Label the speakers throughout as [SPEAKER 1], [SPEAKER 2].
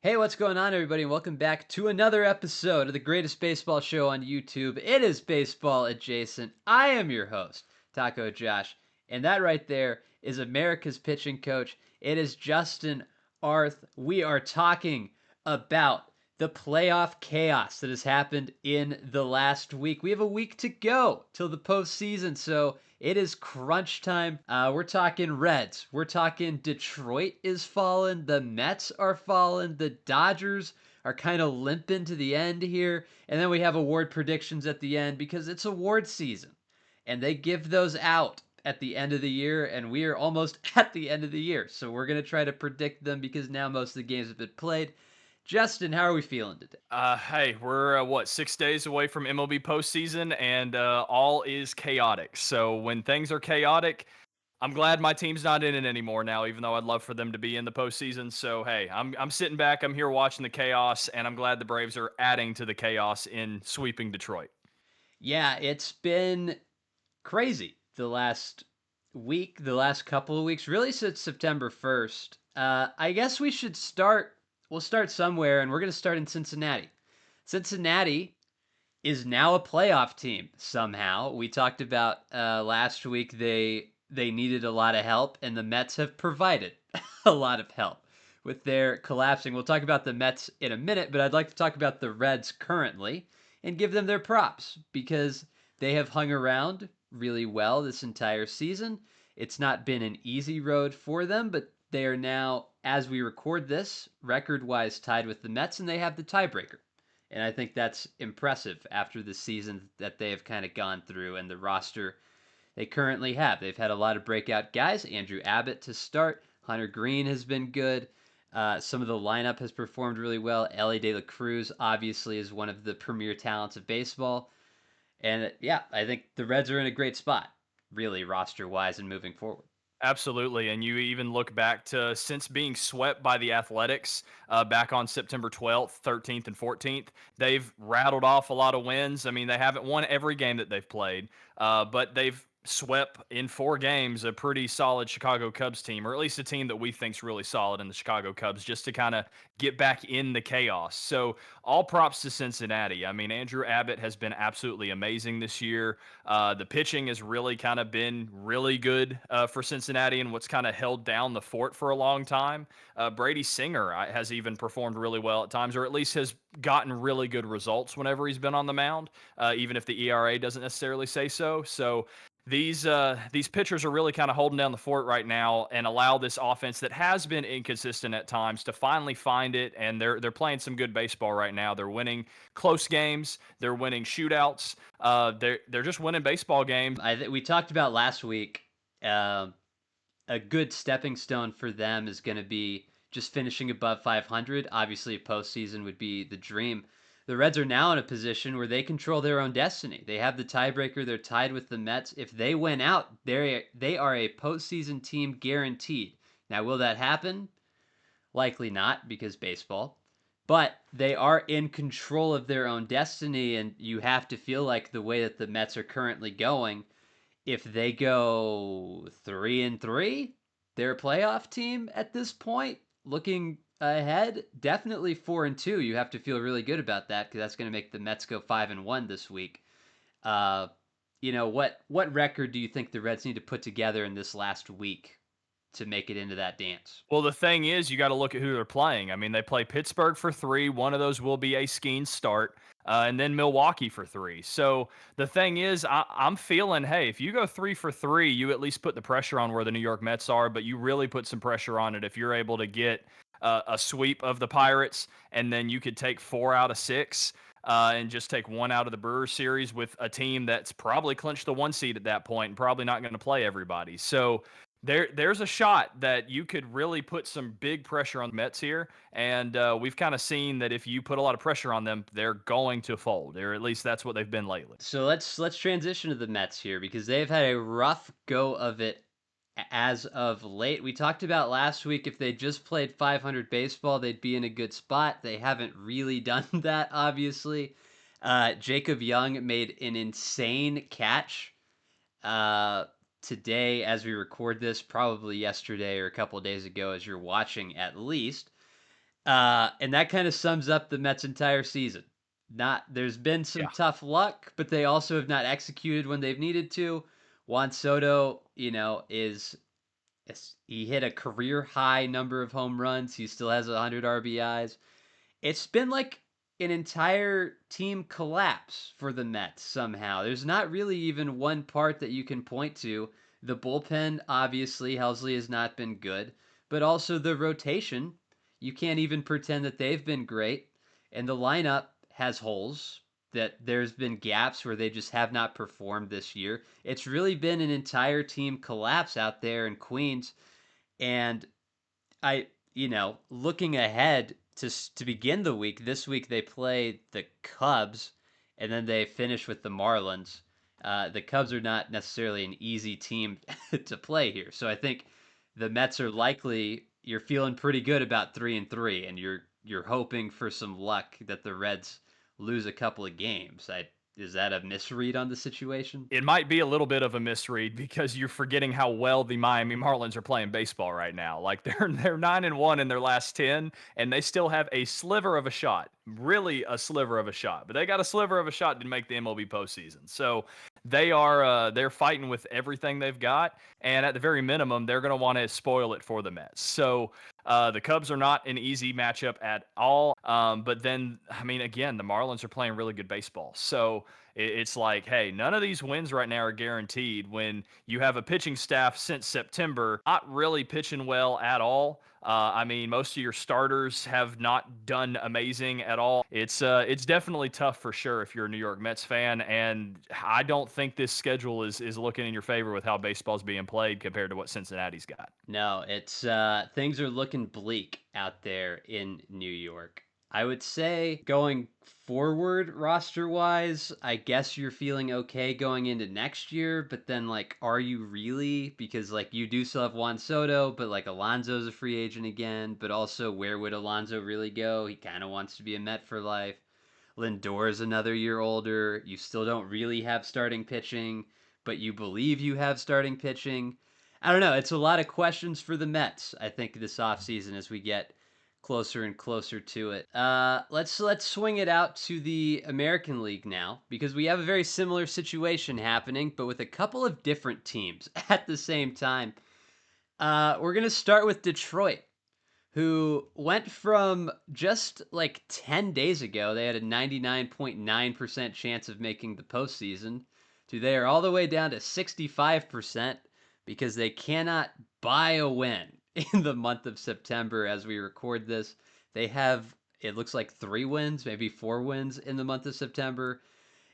[SPEAKER 1] Hey, what's going on, everybody? And welcome back to another episode of the greatest baseball show on YouTube. It is Baseball Adjacent. I am your host, Taco Josh, and that right there is America's pitching coach. It is Justin Arth. We are talking about the playoff chaos that has happened in the last week. We have a week to go till the postseason, so it is crunch time. We're talking Reds. We're talking Detroit is falling. The Mets are falling. The Dodgers are kind of limping to the end here. And then we have award predictions at the end because it's award season. And they give those out at the end of the year, and we are almost at the end of the year. So we're going to try to predict them because now most of the games have been played. Justin, how are we feeling today?
[SPEAKER 2] Hey, we're what 6 days away from MLB postseason, and all is chaotic. So when things are chaotic, I'm glad my team's not in it anymore now. Even though I'd love for them to be in the postseason. So hey, I'm sitting back. I'm here watching the chaos, and I'm glad the Braves are adding to the chaos in sweeping Detroit.
[SPEAKER 1] Yeah, it's been crazy the last week, the last couple of weeks, really since September 1st. I guess we'll start somewhere, and we're going to start in Cincinnati. Cincinnati is now a playoff team somehow. We talked about last week they needed a lot of help, and the Mets have provided a lot of help with their collapsing. We'll talk about the Mets in a minute, but I'd like to talk about the Reds currently and give them their props because they have hung around really well this entire season. It's not been an easy road for them, but they are now, as we record this, record wise tied with the Mets, and they have the tiebreaker. And I think that's impressive after the season that they have kind of gone through and the roster they currently have. They've had a lot of breakout guys. Andrew Abbott to start. Hunter Green has been good. Some of the lineup has performed really well. Ellie De La Cruz obviously is one of the premier talents of baseball. And yeah, I think the Reds are in a great spot, really, roster wise and moving forward.
[SPEAKER 2] Absolutely. And you even look back to since being swept by the Athletics back on September 12th, 13th, and 14th, they've rattled off a lot of wins. I mean, they haven't won every game that they've played, but they've swept in 4 games a pretty solid Chicago Cubs team, or at least a team that we think's really solid in the Chicago Cubs, just to kind of get back in the chaos. So all props to Cincinnati. I mean, Andrew Abbott has been absolutely amazing this year. The pitching has really kind of been really good for Cincinnati and what's kind of held down the fort for a long time. Brady Singer has even performed really well at times, or at least has gotten really good results whenever he's been on the mound, even if the ERA doesn't necessarily say so. So these pitchers are really kind of holding down the fort right now and allow this offense that has been inconsistent at times to finally find it. And they're playing some good baseball right now. They're winning close games. They're winning shootouts. They're just winning baseball games.
[SPEAKER 1] We talked about last week. Uh, a good stepping stone for them is going to be just finishing above 500. Obviously, postseason would be the dream. The Reds are now in a position where they control their own destiny. They have the tiebreaker. They're tied with the Mets. If they win out, they are a postseason team guaranteed. Now, will that happen? Likely not because baseball. But they are in control of their own destiny, and you have to feel like the way that the Mets are currently going, if they go 3-3, they're a playoff team at this point. Looking ahead, definitely 4-2. You have to feel really good about that because that's going to make the Mets go 5-1 this week. Uh, what record do you think the Reds need to put together in this last week to make it into that dance?
[SPEAKER 2] Well, the thing is, you got to look at who they're playing. I mean, they play Pittsburgh for 3. One of those will be a skiing start, and then Milwaukee for 3. So the thing is, I'm feeling, hey, if you go 3 for 3, you at least put the pressure on where the New York Mets are, but you really put some pressure on it if you're able to get a sweep of the Pirates, and then you could take 4 out of 6. And just take 1 out of the Brewers series with a team that's probably clinched the 1 seed at that point and probably not going to play everybody. So there's a shot that you could really put some big pressure on the Mets here, and we've kind of seen that if you put a lot of pressure on them, they're going to fold, or at least that's what they've been lately.
[SPEAKER 1] So let's transition to the Mets here because they've had a rough go of it as of late. We talked about last week if they just played 500 baseball, they'd be in a good spot. They haven't really done that, obviously. Jacob Young made an insane catch uh, today as we record this, probably yesterday or a couple days ago as you're watching at least. And that kind of sums up the Mets' entire season. Not There's been some
[SPEAKER 2] Yeah.
[SPEAKER 1] tough luck, but they also have not executed when they've needed to. Juan Soto, he hit a career high number of home runs. He still has 100 RBIs. It's been like an entire team collapse for the Mets somehow. There's not really even one part that you can point to. The bullpen, obviously, Helsley has not been good, but also the rotation. You can't even pretend that they've been great. And the lineup has holes, that there's been gaps where they just have not performed this year. It's really been an entire team collapse out there in Queens. And looking ahead to begin the week, this week they play the Cubs, and then they finish with the Marlins. The Cubs are not necessarily an easy team to play here, so I think the Mets are likely. You're feeling pretty good about 3-3, and you're hoping for some luck that the Reds lose a couple of games. Is that a misread on the situation?
[SPEAKER 2] It might be a little bit of a misread because you're forgetting how well the Miami Marlins are playing baseball right now. Like they're 9-1 in their last 10, and they still have a sliver of a shot, really a sliver of a shot. But they got a sliver of a shot to make the MLB postseason. So they're fighting with everything they've got, and at the very minimum, they're going to want to spoil it for the Mets. So the Cubs are not an easy matchup at all. But then, I mean, again, the Marlins are playing really good baseball. So it's like, hey, none of these wins right now are guaranteed when you have a pitching staff since September not really pitching well at all. I mean, most of your starters have not done amazing at all. It's definitely tough for sure if you're a New York Mets fan, and I don't think this schedule is looking in your favor with how baseball's being played compared to what Cincinnati's got.
[SPEAKER 1] No, it's things are looking bleak out there in New York. I would say going forward roster wise, I guess you're feeling okay going into next year, but then like are you really? Because like you do still have Juan Soto, but like Alonso's a free agent again, but also where would Alonso really go? He kind of wants to be a Met for life. Lindor's another year older. You still don't really have starting pitching, but you believe you have starting pitching. I don't know. It's a lot of questions for the Mets, I think, this offseason as we get closer and closer to it. Let's swing it out to the American League now because we have a very similar situation happening, but with a couple of different teams at the same time. We're gonna start with Detroit, who went from just like 10 days ago, they had a 99.9% chance of making the postseason, to they are all the way down to 65% because they cannot buy a win in the month of September as we record this. They have, it looks like 3 wins, maybe 4 wins in the month of September.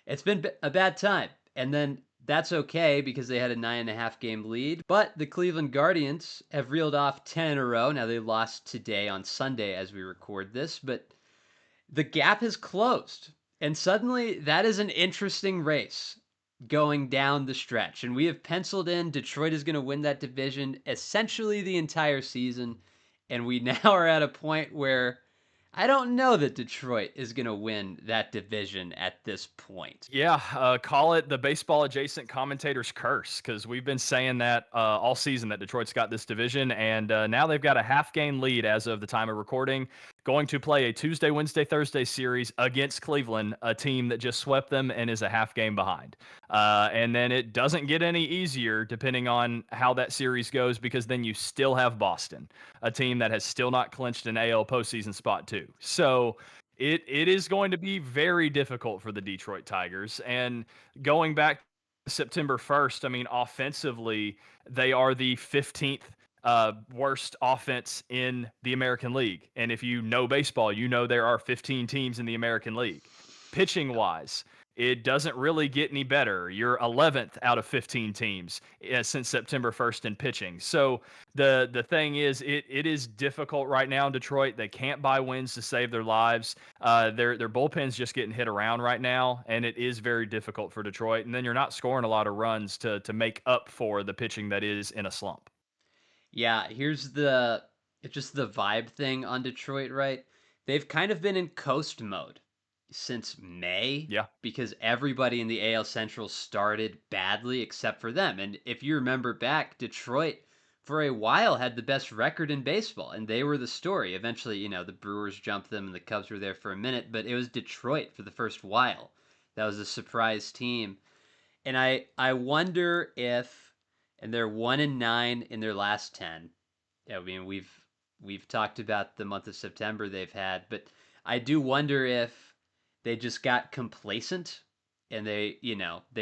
[SPEAKER 1] It's been a bad time. And then that's okay because they had a 9.5 game lead. But the Cleveland Guardians have reeled off 10 in a row. Now they lost today on Sunday as we record this, but the gap has closed. And suddenly that is an interesting race going down the stretch. And we have penciled in Detroit is going to win that division essentially the entire season. And we now are at a point where I don't know that Detroit is going to win that division at this point.
[SPEAKER 2] Yeah, call it the baseball adjacent commentator's curse because we've been saying that all season that Detroit's got this division, and now they've got a half game lead as of the time of recording. Going to play a Tuesday, Wednesday, Thursday series against Cleveland, a team that just swept them and is a half game behind. And then it doesn't get any easier depending on how that series goes because then you still have Boston, a team that has still not clinched an AL postseason spot, too. So it is going to be very difficult for the Detroit Tigers. And going back to September 1st, I mean, offensively, they are the 15th worst offense in the American League. And if you know baseball, you know there are 15 teams in the American League. Pitching wise, it doesn't really get any better. You're 11th out of 15 teams since September 1st in pitching. So the thing is, it is difficult right now in Detroit. They can't buy wins to save their lives. Their bullpen's just getting hit around right now, and it is very difficult for Detroit. And then you're not scoring a lot of runs to make up for the pitching that is in a slump.
[SPEAKER 1] Yeah, here's the it's just the vibe thing on Detroit, right? They've kind of been in coast mode since May
[SPEAKER 2] Yeah.
[SPEAKER 1] because everybody in the AL Central started badly except for them. And if you remember back, Detroit for a while had the best record in baseball, and they were the story. Eventually, the Brewers jumped them, and the Cubs were there for a minute, but it was Detroit for the first while. That was a surprise team, and I wonder if, and they're 1-9 in their last 10. I mean, we've talked about the month of September they've had, but I do wonder if they just got complacent and they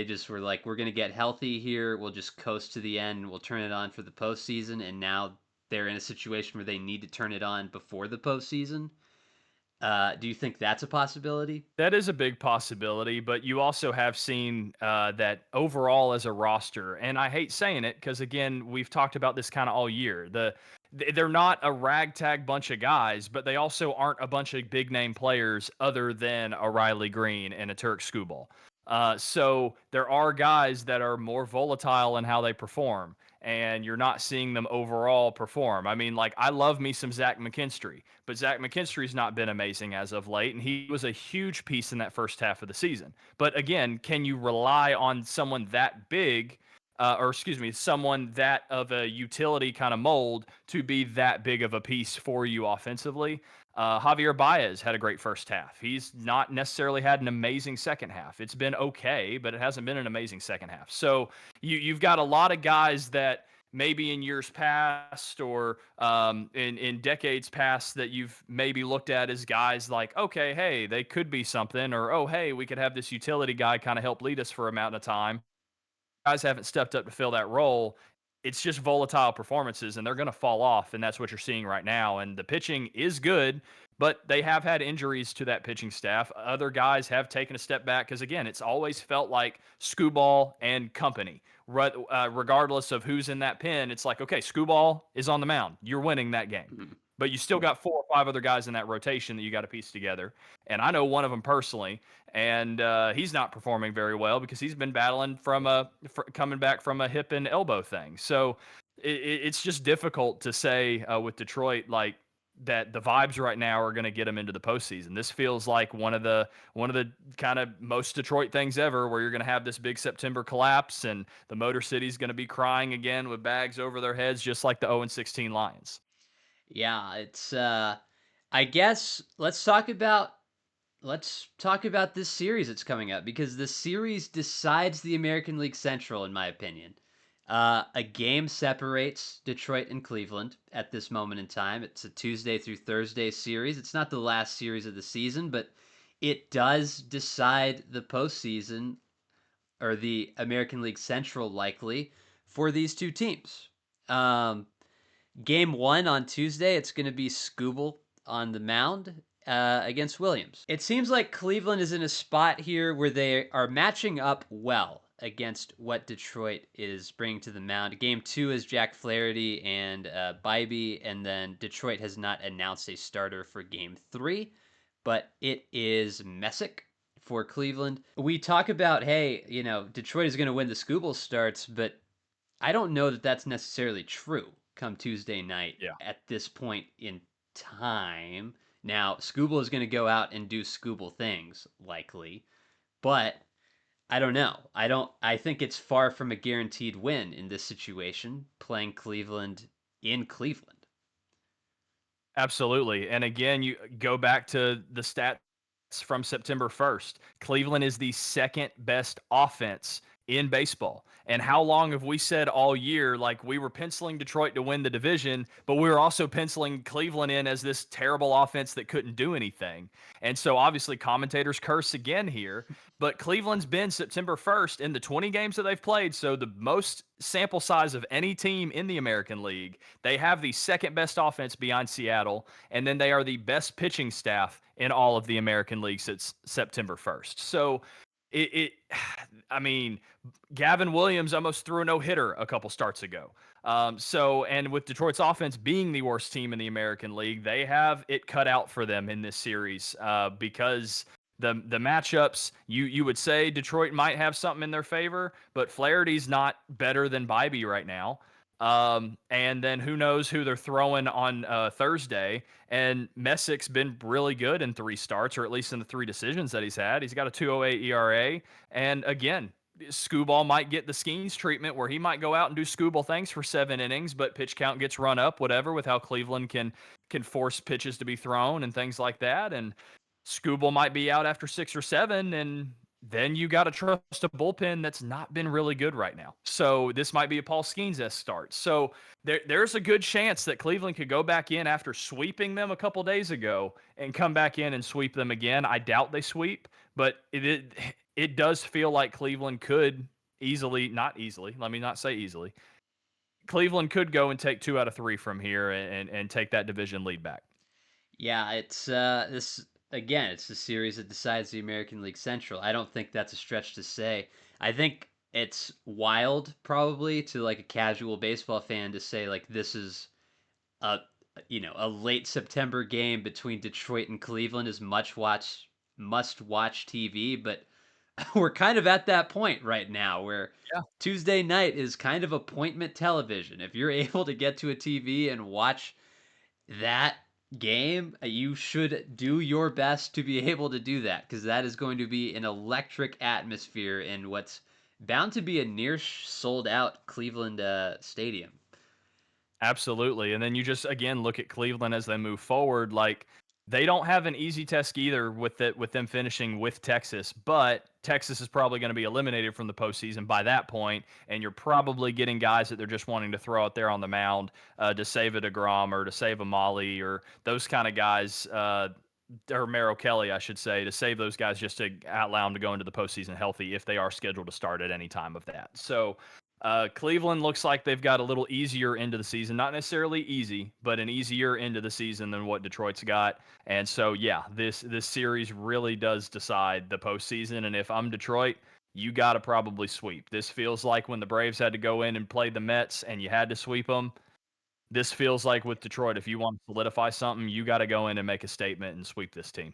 [SPEAKER 1] just were like, we're gonna get healthy here. We'll just coast to the end. And we'll turn it on for the postseason. And now they're in a situation where they need to turn it on before the postseason. Do you think that's a possibility?
[SPEAKER 2] That is a big possibility, but you also have seen that overall as a roster, and I hate saying it because again, we've talked about this kind of all year. They're not a ragtag bunch of guys, but they also aren't a bunch of big name players other than a Riley Green and a Turk Skubal. So there are guys that are more volatile in how they perform, and you're not seeing them overall perform. I mean, like I love me some Zach McKinstry, but Zach McKinstry's not been amazing as of late, and he was a huge piece in that first half of the season. But again, can you rely on someone that big? Or excuse me, someone that of a utility kind of mold to be that big of a piece for you offensively. Javier Baez had a great first half. He's not necessarily had an amazing second half. It's been okay, but it hasn't been an amazing second half. So you've got a lot of guys that maybe in years past or in decades past that you've maybe looked at as guys like, okay, hey, they could be something, or oh, hey, we could have this utility guy kind of help lead us for a amount of time. Guys haven't stepped up to fill that role. It's just volatile performances and they're going to fall off. And that's what you're seeing right now. And the pitching is good, but they have had injuries to that pitching staff. Other guys have taken a step back because, again, it's always felt like Skubal and company. Regardless of who's in that pen, it's like, okay, Skubal is on the mound. You're winning that game.
[SPEAKER 1] Mhm.
[SPEAKER 2] But you still got 4 or 5 other guys in that rotation that you got to piece together. And I know one of them personally, and he's not performing very well because he's been battling coming back from a hip and elbow thing. So it's just difficult to say with Detroit like that the vibes right now are going to get them into the postseason. This feels like one of the kind of most Detroit things ever, where you're going to have this big September collapse and the Motor City's going to be crying again with bags over their heads, just like the 0-16 Lions.
[SPEAKER 1] Yeah, it's I guess let's talk about this series that's coming up because the series decides the American League Central, in my opinion. A game separates Detroit and Cleveland at this moment in time. It's a Tuesday through Thursday series. It's not the last series of the season, but it does decide the postseason or the American League Central likely for these two teams. Um, Game one on Tuesday, it's going to be Scooble on the mound against Williams. It seems like Cleveland is in a spot here where they are matching up well against what Detroit is bringing to the mound. Game two is Jack Flaherty and Bybee, and then Detroit has not announced a starter for game three, but it is Messick for Cleveland. We talk about, hey, Detroit is going to win the Scooble starts, but I don't know that that's necessarily true come Tuesday night
[SPEAKER 2] Yeah.
[SPEAKER 1] at this point in time. Now, Scooble is going to go out and do Scooble things, likely, but I don't know. I think it's far from a guaranteed win in this situation, playing Cleveland in Cleveland.
[SPEAKER 2] Absolutely. And again, you go back to the stats from September 1st. Cleveland is the second best offense in baseball. And how long have we said all year, like we were penciling Detroit to win the division, but we were also penciling Cleveland in as this terrible offense that couldn't do anything. And so obviously commentators curse again here, but Cleveland's been September 1st in the 20 games that they've played. So the most sample size of any team in the American League. They have the second best offense behind Seattle, and then they are the best pitching staff in all of the American League since September 1st. So it I mean, Gavin Williams almost threw a no hitter a couple starts ago. And with Detroit's offense being the worst team in the American League, they have it cut out for them in this series because the matchups, you would say Detroit might have something in their favor, but Flaherty's not better than Bybee right now. And then who knows who they're throwing on Thursday. And Messick's been really good in 3 starts, or at least in the 3 decisions that he's had. He's got a 2.08 ERA. And again, Scooball might get the Skeens treatment where he might go out and do Scooball things for 7 innings, but pitch count gets run up, whatever, with how Cleveland can force pitches to be thrown and things like that. And Scooball might be out after 6 or 7, and then you got to trust a bullpen that's not been really good right now. So this might be a Paul Skeens-esque start. So there's a good chance that Cleveland could go back in after sweeping them a couple days ago and come back in and sweep them again. I doubt they sweep, but it does feel like Cleveland could easily, not easily, let me not say easily. Cleveland could go and take 2 out of 3 from here and take that division lead back.
[SPEAKER 1] Yeah, it's this again, it's the series that decides the American League Central. I don't think that's a stretch to say. I think it's wild probably to like a casual baseball fan to say like this is a a late September game between Detroit and Cleveland is must watch TV, but we're kind of at that point right now where
[SPEAKER 2] Yeah.
[SPEAKER 1] Tuesday night is kind of appointment television. If you're able to get to a TV and watch that game, you should do your best to be able to do that because that is going to be an electric atmosphere in what's bound to be a near sold out Cleveland stadium.
[SPEAKER 2] Absolutely. And then you just again look at Cleveland as they move forward. Like they don't have an easy task either with them finishing with Texas, but Texas is probably going to be eliminated from the postseason by that point, and you're probably getting guys that they're just wanting to throw out there on the mound to save a DeGrom or to save a Molly or those kind of guys. Or Merrill Kelly, I should say, to save those guys just to allow them to go into the postseason healthy if they are scheduled to start at any time of that. So Cleveland looks like they've got a little easier into the season. Not necessarily easy, but an easier into the season than what Detroit's got. And so, yeah, this series really does decide the postseason. And if I'm Detroit, you got to probably sweep. This feels like when the Braves had to go in and play the Mets and you had to sweep them. This feels like with Detroit, if you want to solidify something, you got to go in and make a statement and sweep this team.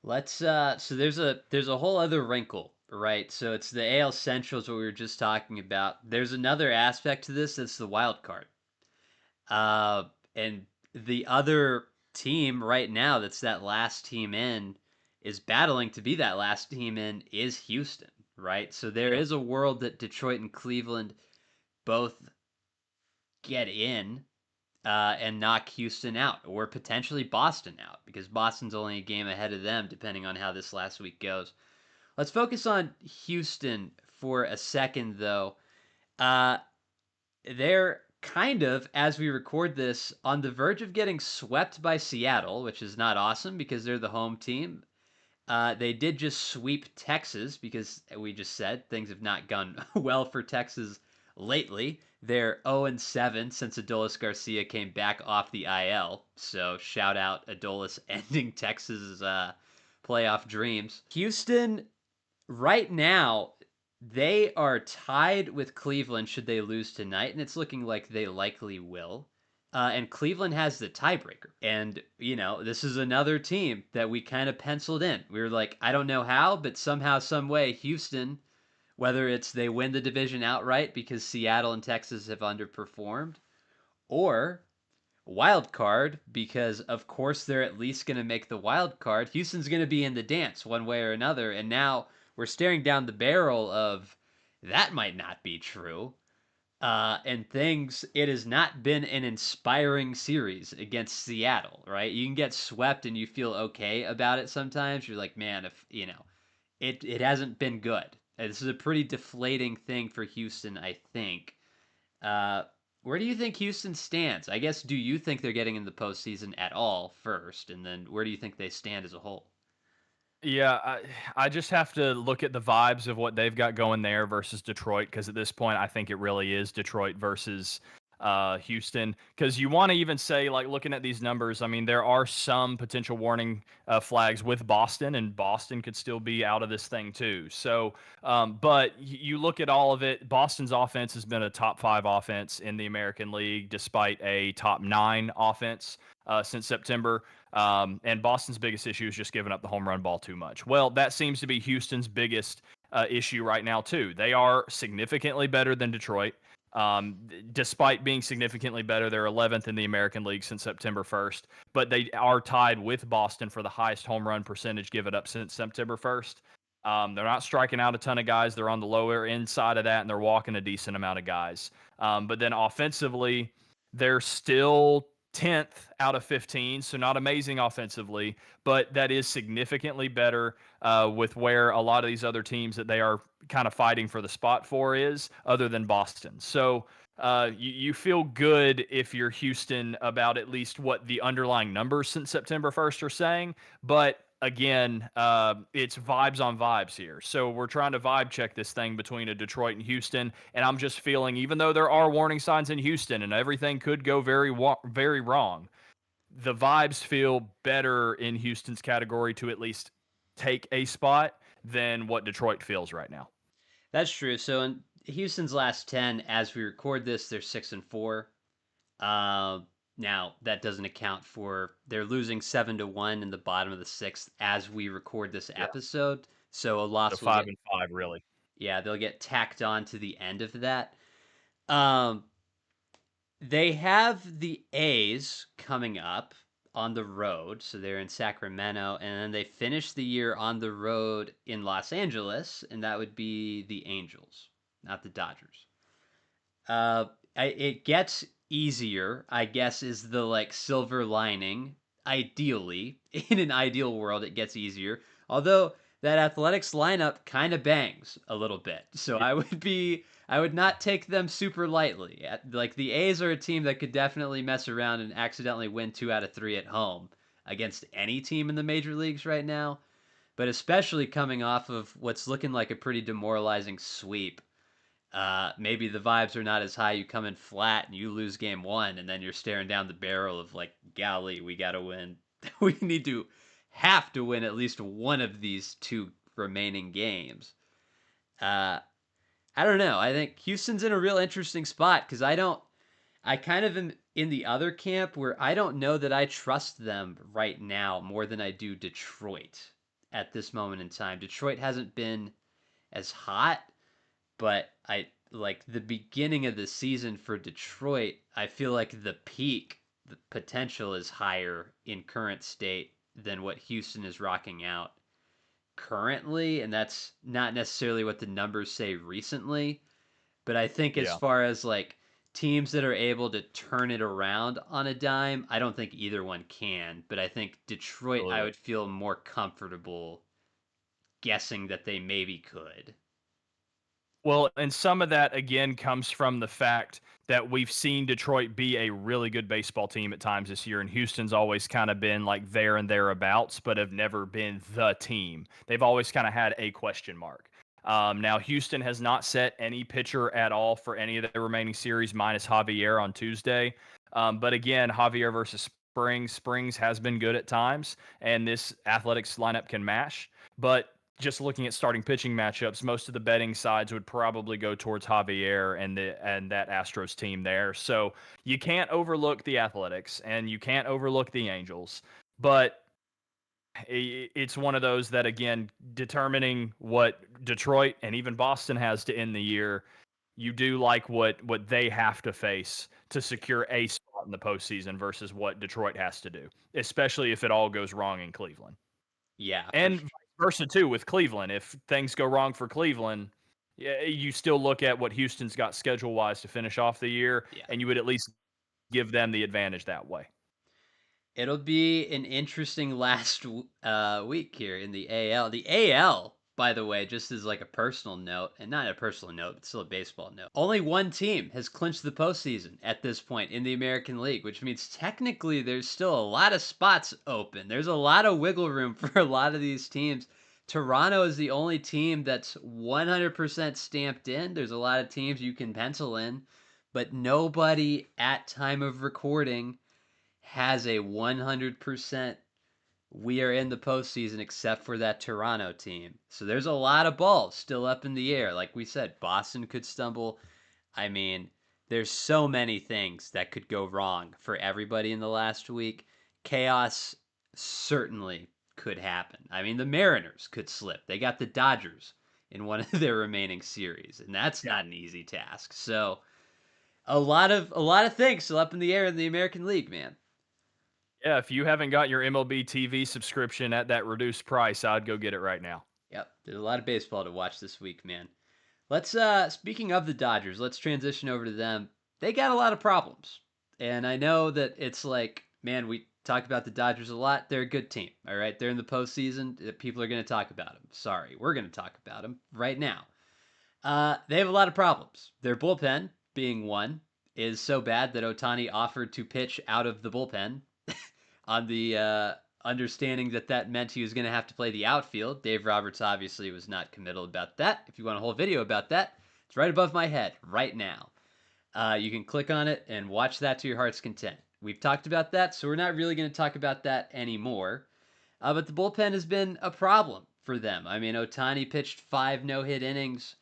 [SPEAKER 1] Let's so there's a whole other wrinkle, right? So it's the AL Central is what we were just talking about. There's another aspect to this that's the wild card. Uh and the other team right now that's that last team in is battling to be that last team in is Houston, right? So there
[SPEAKER 2] Yeah.
[SPEAKER 1] is a world that Detroit and Cleveland both get in and knock Houston out, or potentially Boston out, because Boston's only a game ahead of them, depending on how this last week goes. Let's focus on Houston for a second, though. Uh, they're kind of, as we record this, on the verge of getting swept by Seattle, which is not awesome because they're the home team. They did just sweep Texas because we just said things have not gone well for Texas lately. They're 0-7 since Adolis Garcia came back off the IL. So shout out Adolis ending Texas's playoff dreams. Houston, right now, they are tied with Cleveland should they lose tonight, and it's looking like they likely will. And Cleveland has the tiebreaker. And, this is another team that we kind of penciled in. We were like, I don't know how, but somehow, some way, Houston, whether it's they win the division outright because Seattle and Texas have underperformed, or wild card because of course they're at least going to make the wild card. Houston's going to be in the dance one way or another, and now we're staring down the barrel of that might not be true. And things, it has not been an inspiring series against Seattle, right? You can get swept and you feel okay about it sometimes. You're like, man, if, it hasn't been good. This is a pretty deflating thing for Houston, I think. Uh, where do you think Houston stands? I guess, do you think they're getting in the postseason at all first? And then where do you think they stand as a whole?
[SPEAKER 2] Yeah, I just have to look at the vibes of what they've got going there versus Detroit because at this point, I think it really is Detroit versus Houston. Because you want to even say, like, looking at these numbers, I mean, there are some potential warning flags with Boston, and Boston could still be out of this thing too. So, but you look at all of it, Boston's offense has been a top 5 offense in the American League, despite a top 9 offense since September. And Boston's biggest issue is just giving up the home run ball too much. Well, that seems to be Houston's biggest issue right now, too. They are significantly better than Detroit. Despite being significantly better, they're 11th in the American League since September 1st, but they are tied with Boston for the highest home run percentage given up since September 1st. They're not striking out a ton of guys. They're on the lower end side of that, and they're walking a decent amount of guys. But then offensively, they're still 10th out of 15, so not amazing offensively, but that is significantly better with where a lot of these other teams that they are kind of fighting for the spot for is, other than Boston. So you feel good if you're Houston about at least what the underlying numbers since September 1st are saying. But again, it's vibes on vibes here. So we're trying to vibe check this thing between a Detroit and Houston. And I'm just feeling, even though there are warning signs in Houston and everything could go very wrong, the vibes feel better in Houston's category to at least take a spot than what Detroit feels right now.
[SPEAKER 1] That's true. So in Houston's last 10, as we record this, they're 6-4. Uh, Now that doesn't account for they're losing 7-1 in the bottom of the sixth as we record this
[SPEAKER 2] Yeah.
[SPEAKER 1] episode. So a
[SPEAKER 2] So
[SPEAKER 1] loss will
[SPEAKER 2] five
[SPEAKER 1] get
[SPEAKER 2] and five, really.
[SPEAKER 1] yeah, they'll get tacked on to the end of that. Um, they have the A's coming up on the road, so they're in Sacramento, and then they finish the year on the road in Los Angeles, and that would be the Angels, not the Dodgers. Uh, it gets easier, I guess, is the like silver lining. Ideally, in an ideal world, it gets easier. Although that Athletics lineup kind of bangs a little bit, so
[SPEAKER 2] Yeah.
[SPEAKER 1] I would not take them super lightly. Like the A's are a team that could definitely mess around and accidentally win 2 out of 3 at home against any team in the major leagues right now. But especially coming off of what's looking like a pretty demoralizing sweep, maybe the vibes are not as high. You come in flat and you lose game one, and then you're staring down the barrel of like, golly, we got to win. We need to have to win at least one of these two remaining games. Uh, I don't know. I think Houston's in a real interesting spot because I kind of am in the other camp where I don't know that I trust them right now more than I do Detroit at this moment in time. Detroit hasn't been as hot, but I like the beginning of the season for Detroit. I feel like the potential is higher in current state than what Houston is rocking out currently, and that's not necessarily what the numbers say recently. But I think as
[SPEAKER 2] Yeah.
[SPEAKER 1] far as like teams that are able to turn it around on a dime, I don't think either one can. But I think Detroit, I
[SPEAKER 2] Absolutely.
[SPEAKER 1] would feel more comfortable guessing that they maybe could.
[SPEAKER 2] Well, and some of that again comes from the fact that we've seen Detroit be a really good baseball team at times this year, and Houston's always kind of been like there and thereabouts, but have never been the team. They've always kind of had a question mark. Now, Houston has not set any pitcher at all for any of the remaining series, minus Javier on Tuesday. But again, Javier versus Springs. Springs has been good at times, and this Athletics lineup can mash. But just looking at starting pitching matchups, most of the betting sides would probably go towards Javier and that Astros team there. So you can't overlook the Athletics and you can't overlook the Angels, but it's one of those that again, determining what Detroit and even Boston has to end the year, you do like what they have to face to secure a spot in the postseason versus what Detroit has to do, especially if it all goes wrong in Cleveland.
[SPEAKER 1] Yeah, for
[SPEAKER 2] And vice versa too with Cleveland. If things go wrong for Cleveland, yeah, you still look at what Houston's got schedule wise to finish off the year,
[SPEAKER 1] yeah.
[SPEAKER 2] and you would at least give them the advantage that way.
[SPEAKER 1] It'll be an interesting last week here in the AL. The AL, by the way, just as like a personal note, and not a personal note, but still a baseball note. Only one team has clinched the postseason at this point in the American League, which means technically there's still a lot of spots open. There's a lot of wiggle room for a lot of these teams. Toronto is the only team that's 100% stamped in. There's a lot of teams you can pencil in, but nobody at time of recording has a 100% we are in the postseason except for that Toronto team. So there's a lot of balls still up in the air. Like we said, Boston could stumble. I mean, there's so many things that could go wrong for everybody in the last week. Chaos certainly could happen. I mean, the Mariners could slip. They got the Dodgers in one of their remaining series, and that's
[SPEAKER 2] Yeah.
[SPEAKER 1] not an easy task. So, a lot of things still up in the air in the American League, man.
[SPEAKER 2] Yeah, if you haven't got your MLB TV subscription at that reduced price, I'd go get it right now.
[SPEAKER 1] Yep, there's a lot of baseball to watch this week, man. Let's speaking of the Dodgers, let's transition over to them. They got a lot of problems. And I know that it's like, man, we talk about the Dodgers a lot. They're a good team. All right, they're in the postseason. People are going to talk about them. Sorry, we're going to talk about them right now. They have a lot of problems. Their bullpen, being one, is so bad that Otani offered to pitch out of the bullpen on the understanding that that meant he was going to have to play the outfield. Dave Roberts obviously was not committal about that. If you want a whole video about that, it's right above my head right now. You can click on it and watch that to your heart's content. We've talked about that, so we're not really going to talk about that anymore. But the bullpen has been a problem for them. I mean, Otani pitched 5 no-hit innings,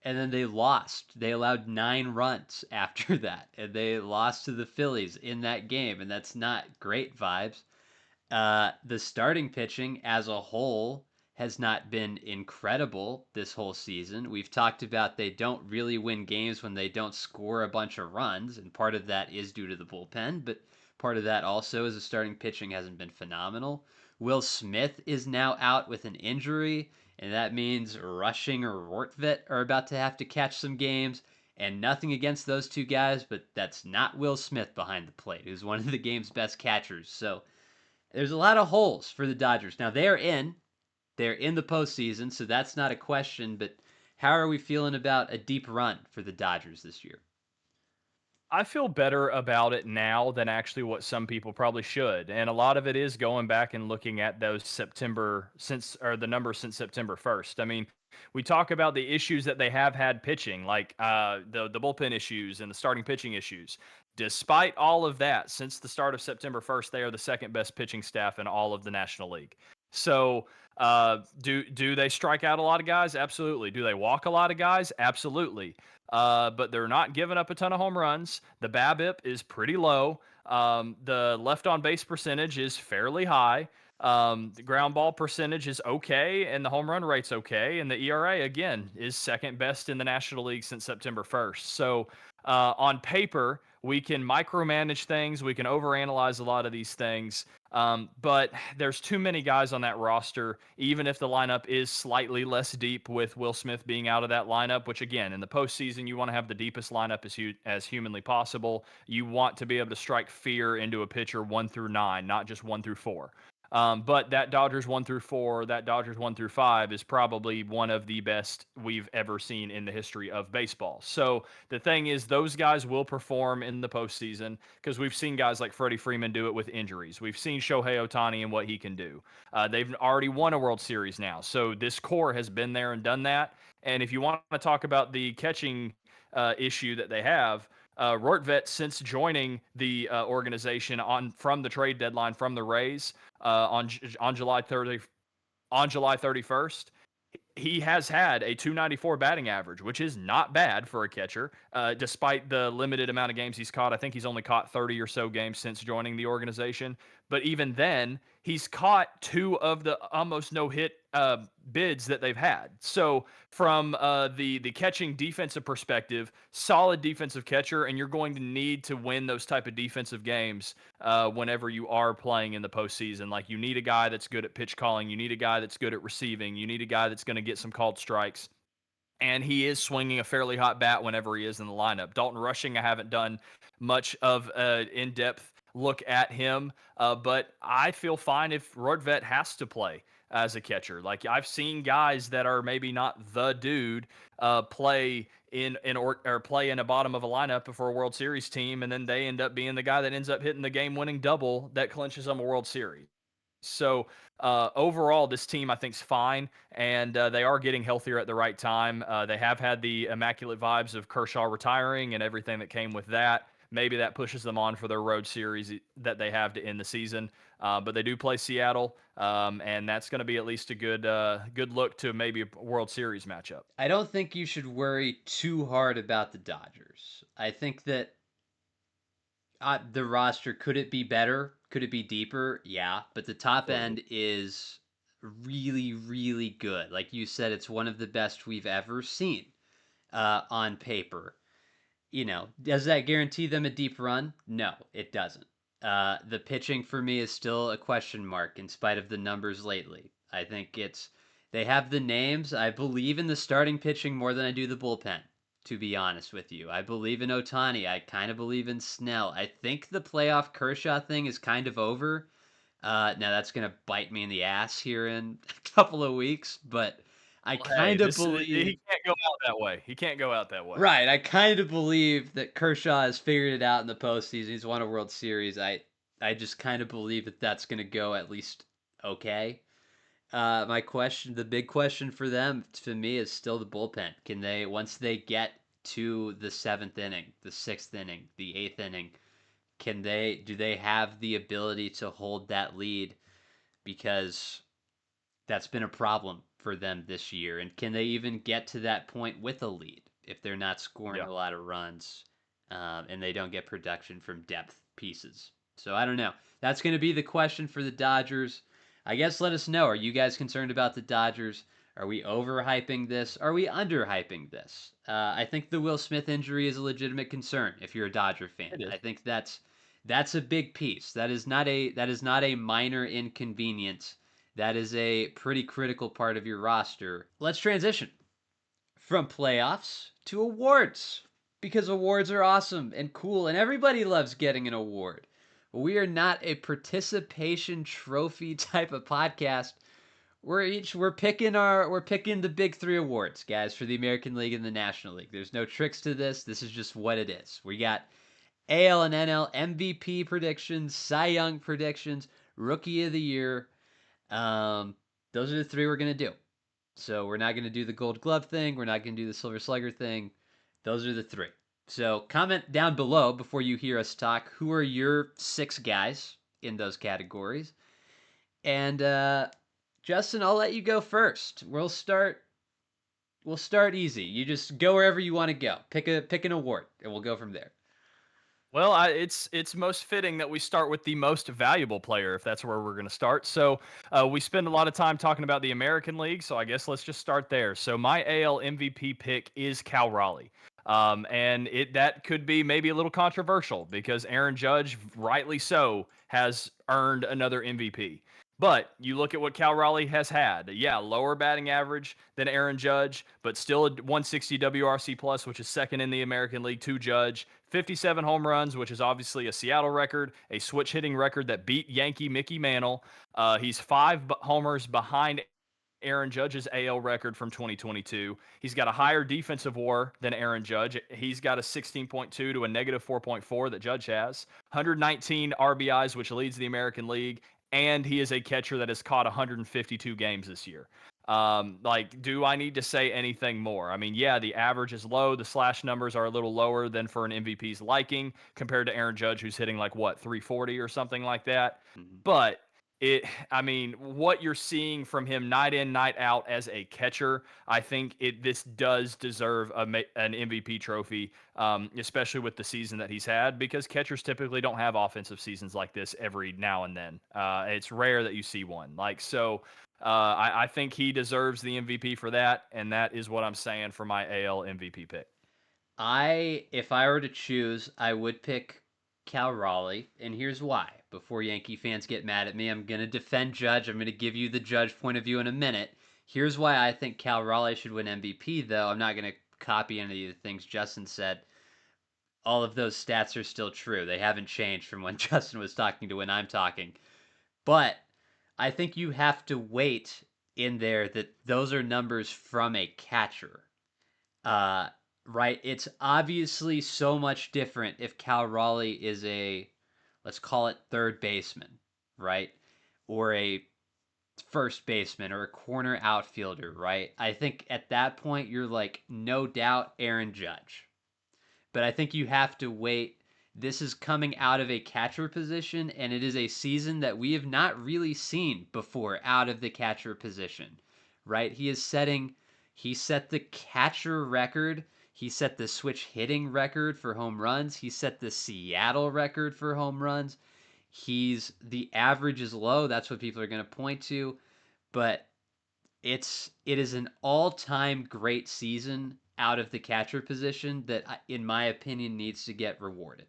[SPEAKER 1] and then they lost. They allowed 9 runs after that, and they lost to the Phillies in that game, and that's not great vibes. The starting pitching as a whole has not been incredible this whole season. We've talked about they don't really win games when they don't score a bunch of runs, and part of that is due to the bullpen, but part of that also is the starting pitching hasn't been phenomenal. Will Smith is now out with an injury, and that means Rushing or Rortvedt are about to have to catch some games. And nothing against those two guys, but that's not Will Smith behind the plate, who's one of the game's best catchers. So there's a lot of holes for the Dodgers. Now they're in the postseason, so that's not a question. But how are we feeling about a deep run for the Dodgers this year?
[SPEAKER 2] I feel better about it now than actually what some people probably should. And a lot of it is going back and looking at those September since or the numbers since September 1st. I mean, we talk about the issues that they have had pitching, like the bullpen issues and the starting pitching issues. Despite all of that, since the start of September 1st, they are the second best pitching staff in all of the National League. So, do they strike out a lot of guys? Absolutely. Do they walk a lot of guys? Absolutely. But they're not giving up a ton of home runs. The BABIP is pretty low. The left on base percentage is fairly high. The ground ball percentage is okay, and the home run rate's okay. And the ERA, again, is second best in the National League since September 1st. So, on paper, we can micromanage things, we can overanalyze a lot of these things. But there's too many guys on that roster, even if the lineup is slightly less deep with Will Smith being out of that lineup, which again, in the postseason, you want to have the deepest lineup as humanly possible. You want to be able to strike fear into a pitcher 1 through 9, not just 1 through 4. But that Dodgers 1 through 4, that Dodgers 1 through 5 is probably one of the best we've ever seen in the history of baseball. So the thing is, those guys will perform in the postseason because we've seen guys like Freddie Freeman do it with injuries. We've seen Shohei Ohtani and what he can do. They've already won a World Series now. So this core has been there and done that. And if you want to talk about the catching issue that they have, Rortvedt, since joining the organization from the trade deadline from the Rays on July 31st, he has had a 294 batting average, which is not bad for a catcher, despite the limited amount of games he's caught. I think he's only caught 30 or so games since joining the organization. But even then, he's caught two of the almost no hit bids that they've had. So, from the catching defensive perspective, solid defensive catcher, and you're going to need to win those type of defensive games whenever you are playing in the postseason. Like, you need a guy that's good at pitch calling, you need a guy that's good at receiving, you need a guy that's going to get some called strikes. And he is swinging a fairly hot bat whenever he is in the lineup. Dalton Rushing, I haven't done much of an in-depth look at him, but I feel fine if Rortvedt has to play as a catcher. Like, I've seen guys that are maybe not the dude play or play in a bottom of a lineup for a World Series team, and then they end up being the guy that ends up hitting the game-winning double that clinches them a World Series. So overall, this team I think is fine, and they are getting healthier at the right time. They have had the immaculate vibes of Kershaw retiring and everything that came with that. Maybe that pushes them on for their road series that they have to end the season. But they do play Seattle, and that's going to be at least a good look to maybe a World Series matchup.
[SPEAKER 1] I don't think you should worry too hard about the Dodgers. I think that the roster, could it be better? Could it be deeper? Yeah, but the top
[SPEAKER 2] Absolutely.
[SPEAKER 1] end is really, really good. Like you said, it's one of the best we've ever seen on paper. Does that guarantee them a deep run? No, it doesn't. The pitching for me is still a question mark in spite of the numbers lately. I think it's They have the names. I believe in the starting pitching more than I do the bullpen, to be honest with you. I believe in Otani. I kind of believe in Snell. I think the playoff Kershaw thing is kind of over. Now that's gonna bite me in the ass here in a couple of weeks, but I
[SPEAKER 2] Well, hey,
[SPEAKER 1] kind of
[SPEAKER 2] this
[SPEAKER 1] believe.
[SPEAKER 2] he can't go out that way. He can't go out that way.
[SPEAKER 1] Right, I kind of believe that Kershaw has figured it out in the postseason. He's won a World Series. I just kind of believe that that's gonna go at least okay. My question, the big question for them, to me, is still the bullpen. Can they, once they get to the seventh inning, the sixth inning, the eighth inning, do they have the ability to hold that lead? Because that's been a problem for them this year. And can they even get to that point with a lead if they're not scoring
[SPEAKER 2] Yeah.
[SPEAKER 1] a lot of runs and they don't get production from depth pieces? So I don't know. That's going to be the question for the Dodgers. I guess let us know. Are you guys concerned about the Dodgers? Are we overhyping this? Are we underhyping this? I think the Will Smith injury is a legitimate concern if you're a Dodger fan.
[SPEAKER 2] It is.
[SPEAKER 1] I think that's a big piece. That is not a minor inconvenience. That is a pretty critical part of your roster. Let's transition from playoffs to awards because awards are awesome and cool and everybody loves getting an award. We are not a participation trophy type of podcast. We're picking the big 3 awards, guys, for the American League and the National League. There's no tricks to this. This is just what it is. We got AL and NL MVP predictions, Cy Young predictions, Rookie of the Year, those are the 3 we're gonna do. So we're not gonna do the Gold Glove thing. We're not gonna do the Silver Slugger thing. Those are the 3. So comment down below before you hear us talk. Who are your 6 guys in those categories? And Justin, I'll let you go first. We'll start. We'll start easy. You just go wherever you want to go. Pick an award, and we'll go from there.
[SPEAKER 2] Well, it's most fitting that we start with the most valuable player, if that's where we're going to start. So we spend a lot of time talking about the American League, so I guess let's just start there. So my AL MVP pick is Cal Raleigh. And that could be maybe a little controversial because Aaron Judge, rightly so, has earned another MVP. But you look at what Cal Raleigh has had. Yeah, lower batting average than Aaron Judge, but still a 160 WRC plus, which is second in the American League to Judge. 57 home runs, which is obviously a Seattle record, a switch hitting record that beat Yankee Mickey Mantle. He's 5 homers behind Aaron Judge's AL record from 2022. He's got a higher defensive WAR than Aaron Judge. He's got a 16.2 to a negative 4.4 that Judge has. 119 RBIs, which leads the American League, and he is a catcher that has caught 152 games this year. Do I need to say anything more? I mean, yeah, the average is low. The slash numbers are a little lower than for an MVP's liking compared to Aaron Judge, who's hitting like what, 340 or something like that.
[SPEAKER 1] Mm-hmm.
[SPEAKER 2] But I mean, what you're seeing from him night in, night out as a catcher, I think this does deserve an MVP trophy, especially with the season that he's had, because catchers typically don't have offensive seasons like this every now and then. It's rare that you see one. I think he deserves the MVP for that, and that is what I'm saying for my AL MVP pick.
[SPEAKER 1] If I were to choose, I would pick Cal Raleigh, and here's why. Before Yankee fans get mad at me, I'm gonna defend Judge. I'm gonna give you the Judge point of view in a minute. Here's why I think Cal Raleigh should win MVP, though. I'm not gonna copy any of the things Justin said. All of those stats are still true. They haven't changed from when Justin was talking to when I'm talking. But I think you have to wait in there that those are numbers from a catcher. Uh, right? It's obviously so much different if Cal Raleigh is let's call it third baseman, right? Or a first baseman or a corner outfielder, right? I think at that point you're like, no doubt Aaron Judge. But I think you have to wait. This is coming out of a catcher position, and it is a season that we have not really seen before out of the catcher position, right? He set the catcher record. He set the switch hitting record for home runs. He set the Seattle record for home runs. The average is low. That's what people are going to point to, but it is an all-time great season out of the catcher position that in my opinion needs to get rewarded.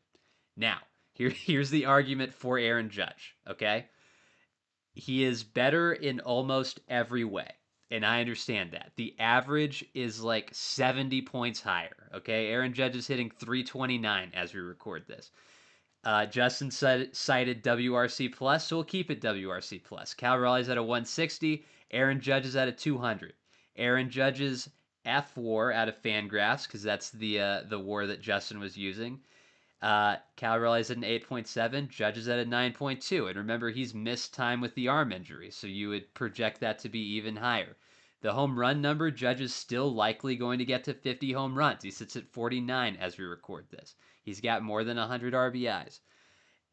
[SPEAKER 1] Now, here's the argument for Aaron Judge, okay? He is better in almost every way. And I understand that. The average is like 70 points higher. Okay. Aaron Judge is hitting 329 as we record this. Justin cited WRC plus, so we'll keep it WRC plus. Cal Raleigh's at a 160. Aaron Judge is at a 200. Aaron Judge's F WAR out of Fangraphs, because that's the WAR that Justin was using. Cal Raleigh's at an 8.7. Judge is at a 9.2. And remember, he's missed time with the arm injury, so you would project that to be even higher. The home run number, Judge is still likely going to get to 50 home runs. He sits at 49 as we record this. He's got more than 100 RBIs.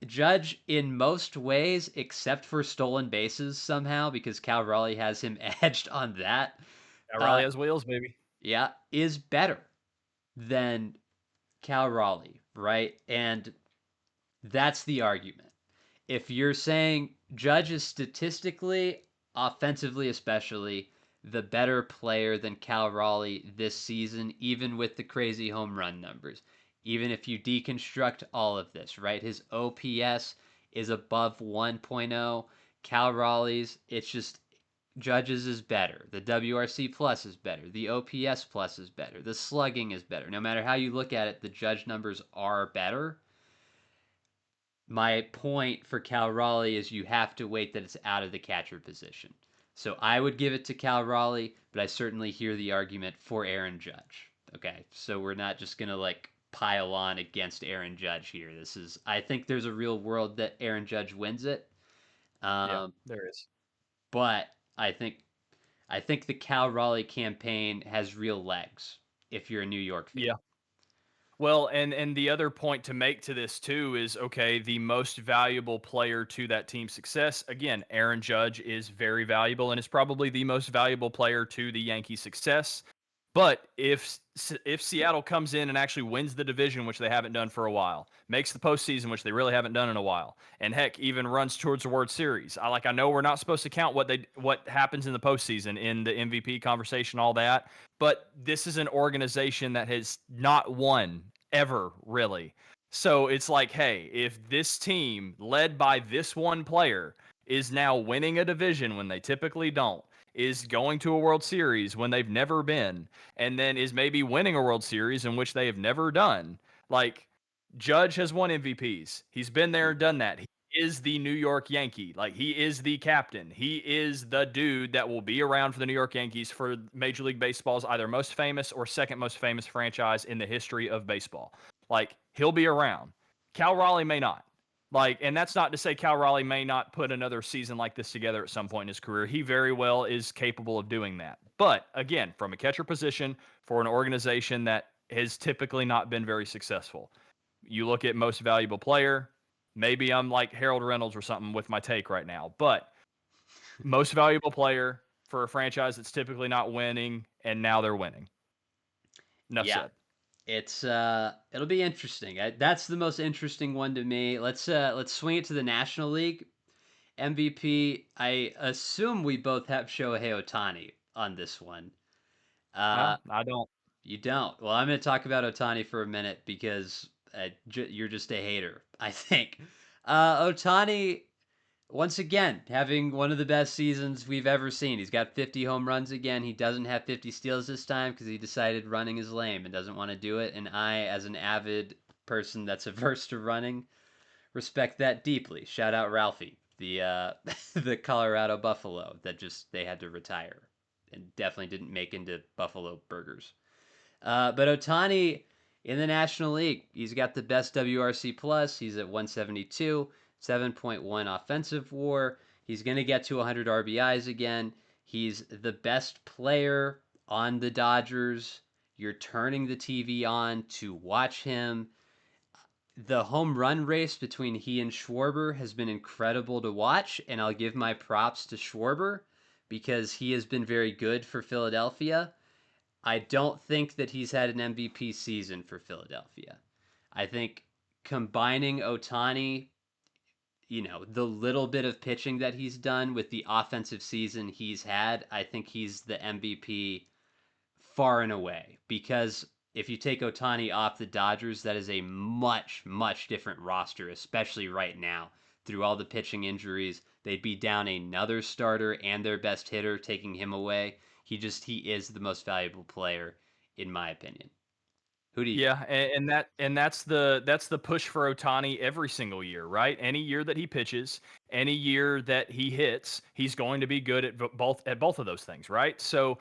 [SPEAKER 1] Judge, in most ways, except for stolen bases somehow, because Cal Raleigh has him edged on that,
[SPEAKER 2] Cal
[SPEAKER 1] uh,
[SPEAKER 2] Raleigh has wheels, baby.
[SPEAKER 1] yeah, is better than Cal Raleigh, right? And that's the argument. If you're saying Judge is statistically, offensively especially, the better player than Cal Raleigh this season, even with the crazy home run numbers, even if you deconstruct all of this, right? His OPS is above 1.0. Cal Raleigh's, it's just Judges is better. The WRC plus is better. The OPS plus is better. The slugging is better. No matter how you look at it, the Judge numbers are better. My point for Cal Raleigh is you have to wait that it's out of the catcher position. So I would give it to Cal Raleigh, but I certainly hear the argument for Aaron Judge. Okay, so we're not just gonna like pile on against Aaron Judge here. This is, I think there's a real world that Aaron Judge wins it,
[SPEAKER 2] Yeah,
[SPEAKER 1] um,
[SPEAKER 2] there is.
[SPEAKER 1] but I think I think the Cal Raleigh campaign has real legs if you're a New York fan.
[SPEAKER 2] Yeah. Well, and the other point to make to this too is okay, the most valuable player to that team's success. Again, Aaron Judge is very valuable and is probably the most valuable player to the Yankees' success. But if Seattle comes in and actually wins the division, which they haven't done for a while, makes the postseason, which they really haven't done in a while, and heck, even runs towards the World Series. I know we're not supposed to count what happens in the postseason in the MVP conversation, all that, but this is an organization that has not won ever really. So it's like, hey, if this team led by this one player is now winning a division when they typically don't, is going to a World Series when they've never been, and then is maybe winning a World Series in which they have never done. Like, Judge has won MVPs. He's been there and done that. He is the New York Yankee. Like, he is the captain. He is the dude that will be around for the New York Yankees for Major League Baseball's either most famous or second most famous franchise in the history of baseball. Like, he'll be around. Cal Raleigh may not. Like, and that's not to say Cal Raleigh may not put another season like this together at some point in his career. He very well is capable of doing that. But again, from a catcher position for an organization that has typically not been very successful, you look at most valuable player. Maybe I'm like Harold Reynolds or something with my take right now, but most valuable player for a franchise that's typically not winning, and now they're winning. Enough
[SPEAKER 1] Yeah,
[SPEAKER 2] said.
[SPEAKER 1] it's it'll be interesting. That's the most interesting one to me. Let's swing it to the National League MVP. I assume we both have Shohei Ohtani on this one. Uh,
[SPEAKER 2] No, I don't.
[SPEAKER 1] you don't. Well, I'm going to talk about Ohtani for a minute because you're just a hater. I think Ohtani, once again, having one of the best seasons we've ever seen. He's got 50 home runs again. He doesn't have 50 steals this time because he decided running is lame and doesn't want to do it. And I, as an avid person that's averse to running, respect that deeply. Shout out Ralphie, the the Colorado Buffalo that just they had to retire and definitely didn't make into Buffalo burgers. But Ohtani in the National League, he's got the best WRC plus. He's at 172, 7.1 offensive WAR. He's going to get to 100 RBIs again. He's the best player on the Dodgers. You're turning the TV on to watch him. The home run race between he and Schwarber has been incredible to watch, and I'll give my props to Schwarber because he has been very good for Philadelphia. I don't think that he's had an MVP season for Philadelphia. I think combining Ohtani, the little bit of pitching that he's done with the offensive season he's had, I think he's the MVP far and away. Because if you take Ohtani off the Dodgers, that is a much, much different roster, especially right now, through all the pitching injuries. They'd be down another starter and their best hitter, taking him away. He is the most valuable player, in my opinion. Who do you got?
[SPEAKER 2] Yeah, and that's the push for Otani every single year, right? Any year that he pitches, any year that he hits, he's going to be good at both of those things, right? So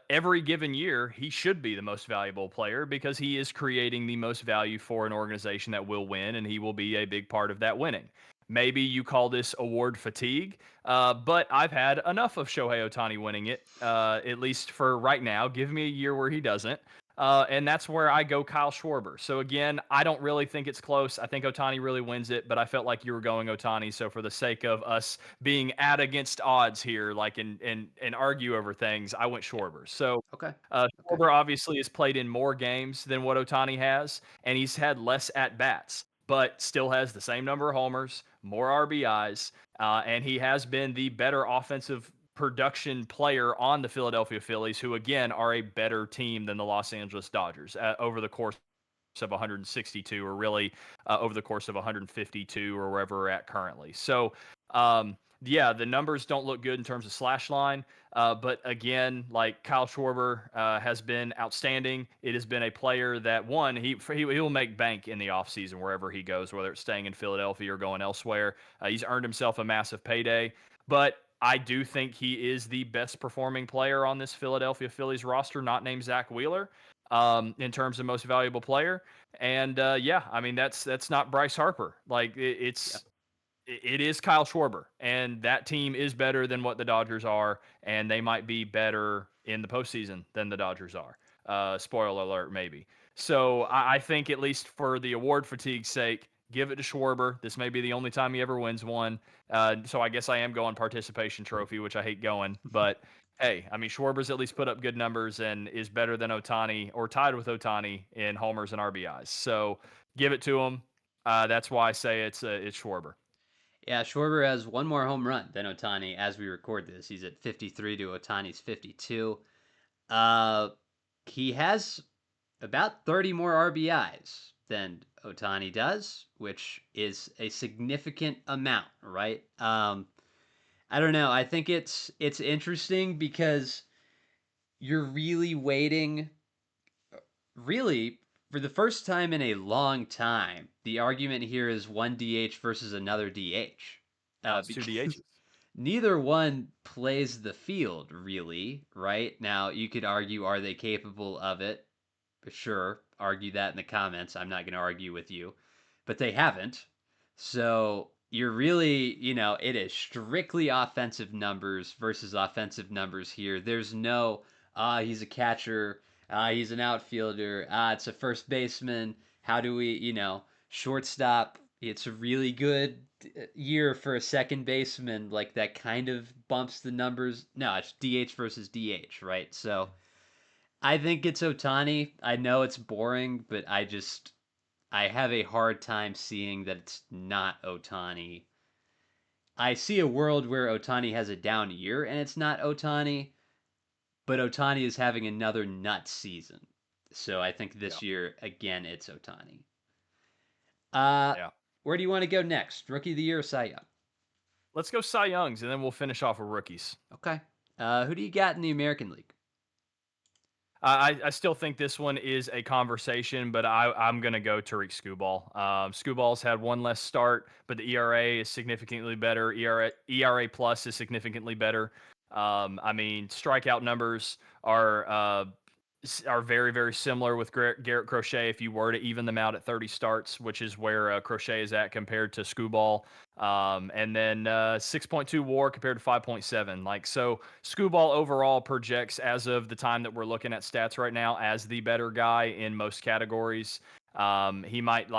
[SPEAKER 2] every given year, he should be the most valuable player because he is creating the most value for an organization that will win, and he will be a big part of that winning. Maybe you call this award fatigue, but I've had enough of Shohei Otani winning it, at least for right now. Give me a year where he doesn't. And that's where I go Kyle Schwarber. So again, I don't really think it's close. I think Otani really wins it, but I felt like you were going Otani. So for the sake of us being at against odds here, like and argue over things, I went
[SPEAKER 1] Yeah.
[SPEAKER 2] Schwarber. So
[SPEAKER 1] Okay. Okay.
[SPEAKER 2] Schwarber obviously has played in more games than what Otani has, and he's had less at bats, but still has the same number of homers, more RBIs, and he has been the better offensive production player on the Philadelphia Phillies, who again are a better team than the Los Angeles Dodgers over the course of 162, or really over the course of 152, or wherever we're at currently. So, yeah, the numbers don't look good in terms of slash line. But again, like Kyle Schwarber has been outstanding. It has been a player that one he will make bank in the offseason wherever he goes, whether it's staying in Philadelphia or going elsewhere. He's earned himself a massive payday. But I do think he is the best performing player on this Philadelphia Phillies roster, not named Zach Wheeler, in terms of most valuable player. And yeah, I mean that's not Bryce Harper. Like
[SPEAKER 1] Yeah.
[SPEAKER 2] it is Kyle Schwarber, and that team is better than what the Dodgers are, and they might be better in the postseason than the Dodgers are. Spoiler alert, maybe. So I think at least for the award fatigue's sake, give it to Schwarber. This may be the only time he ever wins one. So I guess I am going participation trophy, which I hate going, but hey, I mean Schwarber's at least put up good numbers and is better than Otani or tied with Otani in homers and RBIs. So give it to him. That's why I say it's Schwarber.
[SPEAKER 1] Yeah, Schwarber has one more home run than Otani as we record this. He's at 53 to Otani's 52. Uh, he has about 30 more RBIs than Otani does, which is a significant amount, right? I don't know. I think it's interesting because you're really waiting, really for the first time in a long time. The argument here is one DH versus another DH,
[SPEAKER 2] Now it's two
[SPEAKER 1] because
[SPEAKER 2] DHs.
[SPEAKER 1] neither one plays the field really. Right now, you could argue, are they capable of it? Sure, argue that in the comments. I'm not going to argue with you, but they haven't. So you're really, it is strictly offensive numbers versus offensive numbers here. There's no, he's a catcher, he's an outfielder, it's a first baseman. How do we, shortstop? It's a really good year for a second baseman. Like that kind of bumps the numbers. No, it's DH versus DH, right? So I think it's Otani. I know it's boring, but I have a hard time seeing that it's not Otani. I see a world where Otani has a down year and it's not Otani, but Otani is having another nut season. So I think
[SPEAKER 2] Yeah.
[SPEAKER 1] this year again it's Otani. Uh
[SPEAKER 2] Yeah.
[SPEAKER 1] where do you want to go next? Rookie of the year or Cy Young?
[SPEAKER 2] Let's go Cy Youngs, and then we'll finish off with rookies.
[SPEAKER 1] Okay. Who do you got in the American League?
[SPEAKER 2] I still think this one is a conversation, but I'm going to go Tariq Skubal. Skubal's had one less start, but the ERA is significantly better. ERA plus is significantly better. I mean, strikeout numbers are very, very similar with Garrett Crochet if you were to even them out at 30 starts, which is where Crochet is at compared to Skubal. And then 6.2 WAR compared to 5.7. Like, so Skubal overall projects as of the time that we're looking at stats right now as the better guy in most categories. He might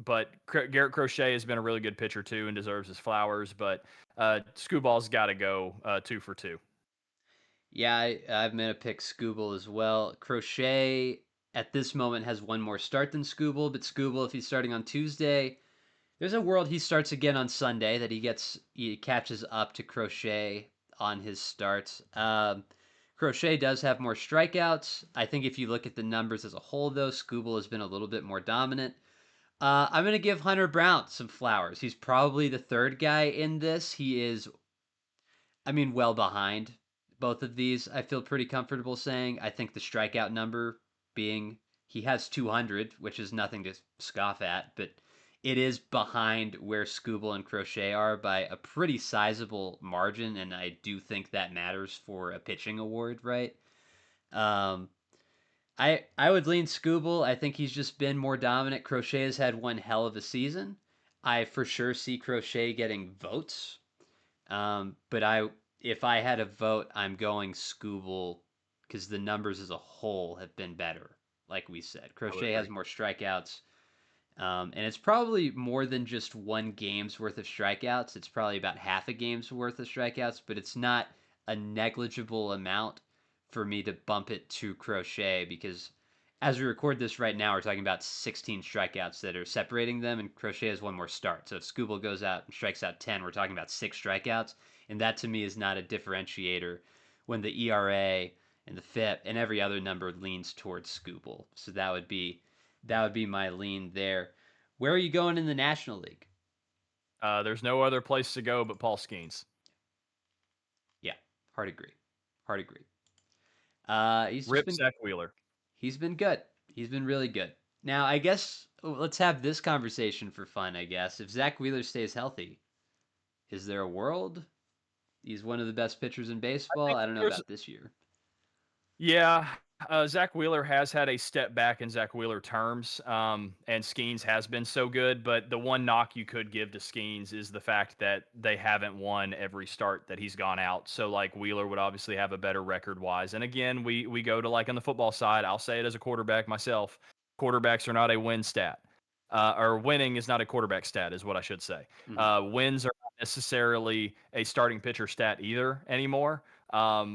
[SPEAKER 2] but Garrett Crochet has been a really good pitcher too and deserves his flowers. But Skubal's got to go 2 for 2.
[SPEAKER 1] Yeah, I'm going to pick Scooble as well. Crochet at this moment has one more start than Scooble, but Scooble, if he's starting on Tuesday, there's a world he starts again on Sunday that he catches up to Crochet on his starts. Crochet does have more strikeouts. I think if you look at the numbers as a whole, though, Scooble has been a little bit more dominant. I'm gonna give Hunter Brown some flowers. He's probably the third guy in this. He is, I mean, well behind both of these. I feel pretty comfortable saying. I think the strikeout number being he has 200, which is nothing to scoff at, but it is behind where Scooble and Crochet are by a pretty sizable margin, and I do think that matters for a pitching award, right? Um, I would lean Scooble. I think he's just been more dominant. Crochet has had one hell of a season. I for sure see Crochet getting votes. But if I had a vote, I'm going Scooble because the numbers as a whole have been better. Like we said,
[SPEAKER 2] I would
[SPEAKER 1] Crochet has
[SPEAKER 2] agree.
[SPEAKER 1] more strikeouts, and it's probably more than just one game's worth of strikeouts. It's probably about half a game's worth of strikeouts, but it's not a negligible amount for me to bump it to Crochet because as we record this right now, we're talking about 16 strikeouts that are separating them, and Crochet has one more start. So if Scooble goes out and strikes out 10, we're talking about 6 strikeouts, and that to me is not a differentiator when the ERA and the FIP and every other number leans towards Scooble. So that would be my lean there. Where are you going in the National League?
[SPEAKER 2] There's no other place to go but Paul Skeens.
[SPEAKER 1] Yeah, hard agree. Hard agree. He's just
[SPEAKER 2] Rip
[SPEAKER 1] been
[SPEAKER 2] Zach Wheeler.
[SPEAKER 1] he's been good. He's been really good. Now, I guess let's have this conversation for fun. I guess if Zach Wheeler stays healthy, is there a world he's one of the best pitchers in
[SPEAKER 2] I
[SPEAKER 1] baseball?
[SPEAKER 2] think
[SPEAKER 1] I don't know
[SPEAKER 2] there's
[SPEAKER 1] about this year.
[SPEAKER 2] Yeah, Zach Wheeler has had a step back in Zach Wheeler terms, and Skeens has been so good. But the one knock you could give to Skeens is the fact that they haven't won every start that he's gone out. So like Wheeler would obviously have a better record wise. And again, we go to like on the football side. I'll say it as a quarterback myself. Quarterbacks are not a win stat. Or winning is not a quarterback stat, is what I should say.
[SPEAKER 1] Mm-hmm.
[SPEAKER 2] Wins are not necessarily a starting pitcher stat either anymore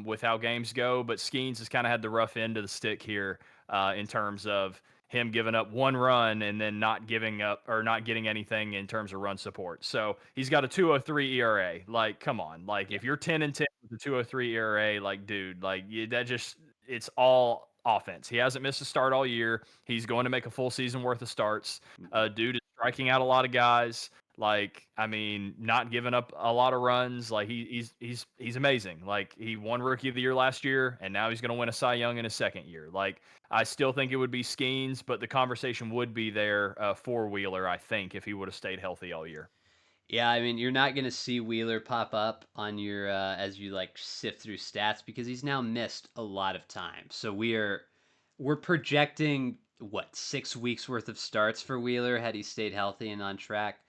[SPEAKER 2] with how games go. But Skeens has kind of had the rough end of the stick here in terms of him giving up one run and then not giving up or not getting anything in terms of run support. So he's got a 2.03 ERA. Like, come on. Like,
[SPEAKER 1] Yeah.
[SPEAKER 2] if you're 10-10 with a 2.03 ERA, like, dude, like, that just, it's all offense. He hasn't missed a start all year. He's going to make a full season worth of starts.
[SPEAKER 1] Mm-hmm.
[SPEAKER 2] Dude is striking out a lot of guys. Like, I mean, not giving up a lot of runs. Like he's amazing. Like he won Rookie of the Year last year, and now he's going to win a Cy Young in his second year. Like I still think it would be Skeens, but the conversation would be there for Wheeler. I think if he would have stayed healthy all year.
[SPEAKER 1] Yeah, I mean, you're not gonna see Wheeler pop up on your as you like sift through stats because he's now missed a lot of time. So we're projecting what 6 weeks worth of starts for Wheeler had he stayed healthy and on track.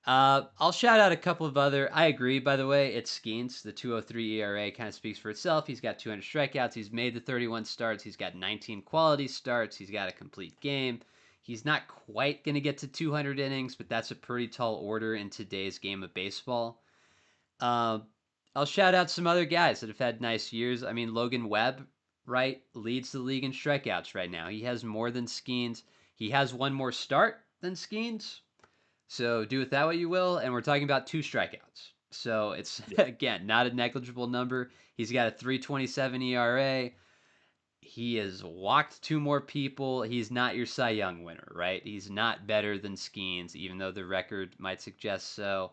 [SPEAKER 1] I'll shout out a couple of other. I agree, by the way. It's Skeens. The 203 ERA kind of speaks for itself. He's got 200 strikeouts. He's made the 31 starts. He's got 19 quality starts. He's got a complete game. He's not quite going to get to 200 innings, but that's a pretty tall order in today's game of baseball. Uh, I'll shout out some other guys that have had nice years. I mean, Logan Webb, right, leads the league in strikeouts right now. He has more than Skeens. He has one more start than Skeens. So do with that what you will. And we're talking about 2 strikeouts. So it's,
[SPEAKER 2] Yeah,
[SPEAKER 1] again, not a negligible number. He's got a 3.27 ERA. He has walked 2 more people. He's not your Cy Young winner, right? He's not better than Skeens, even though the record might suggest so.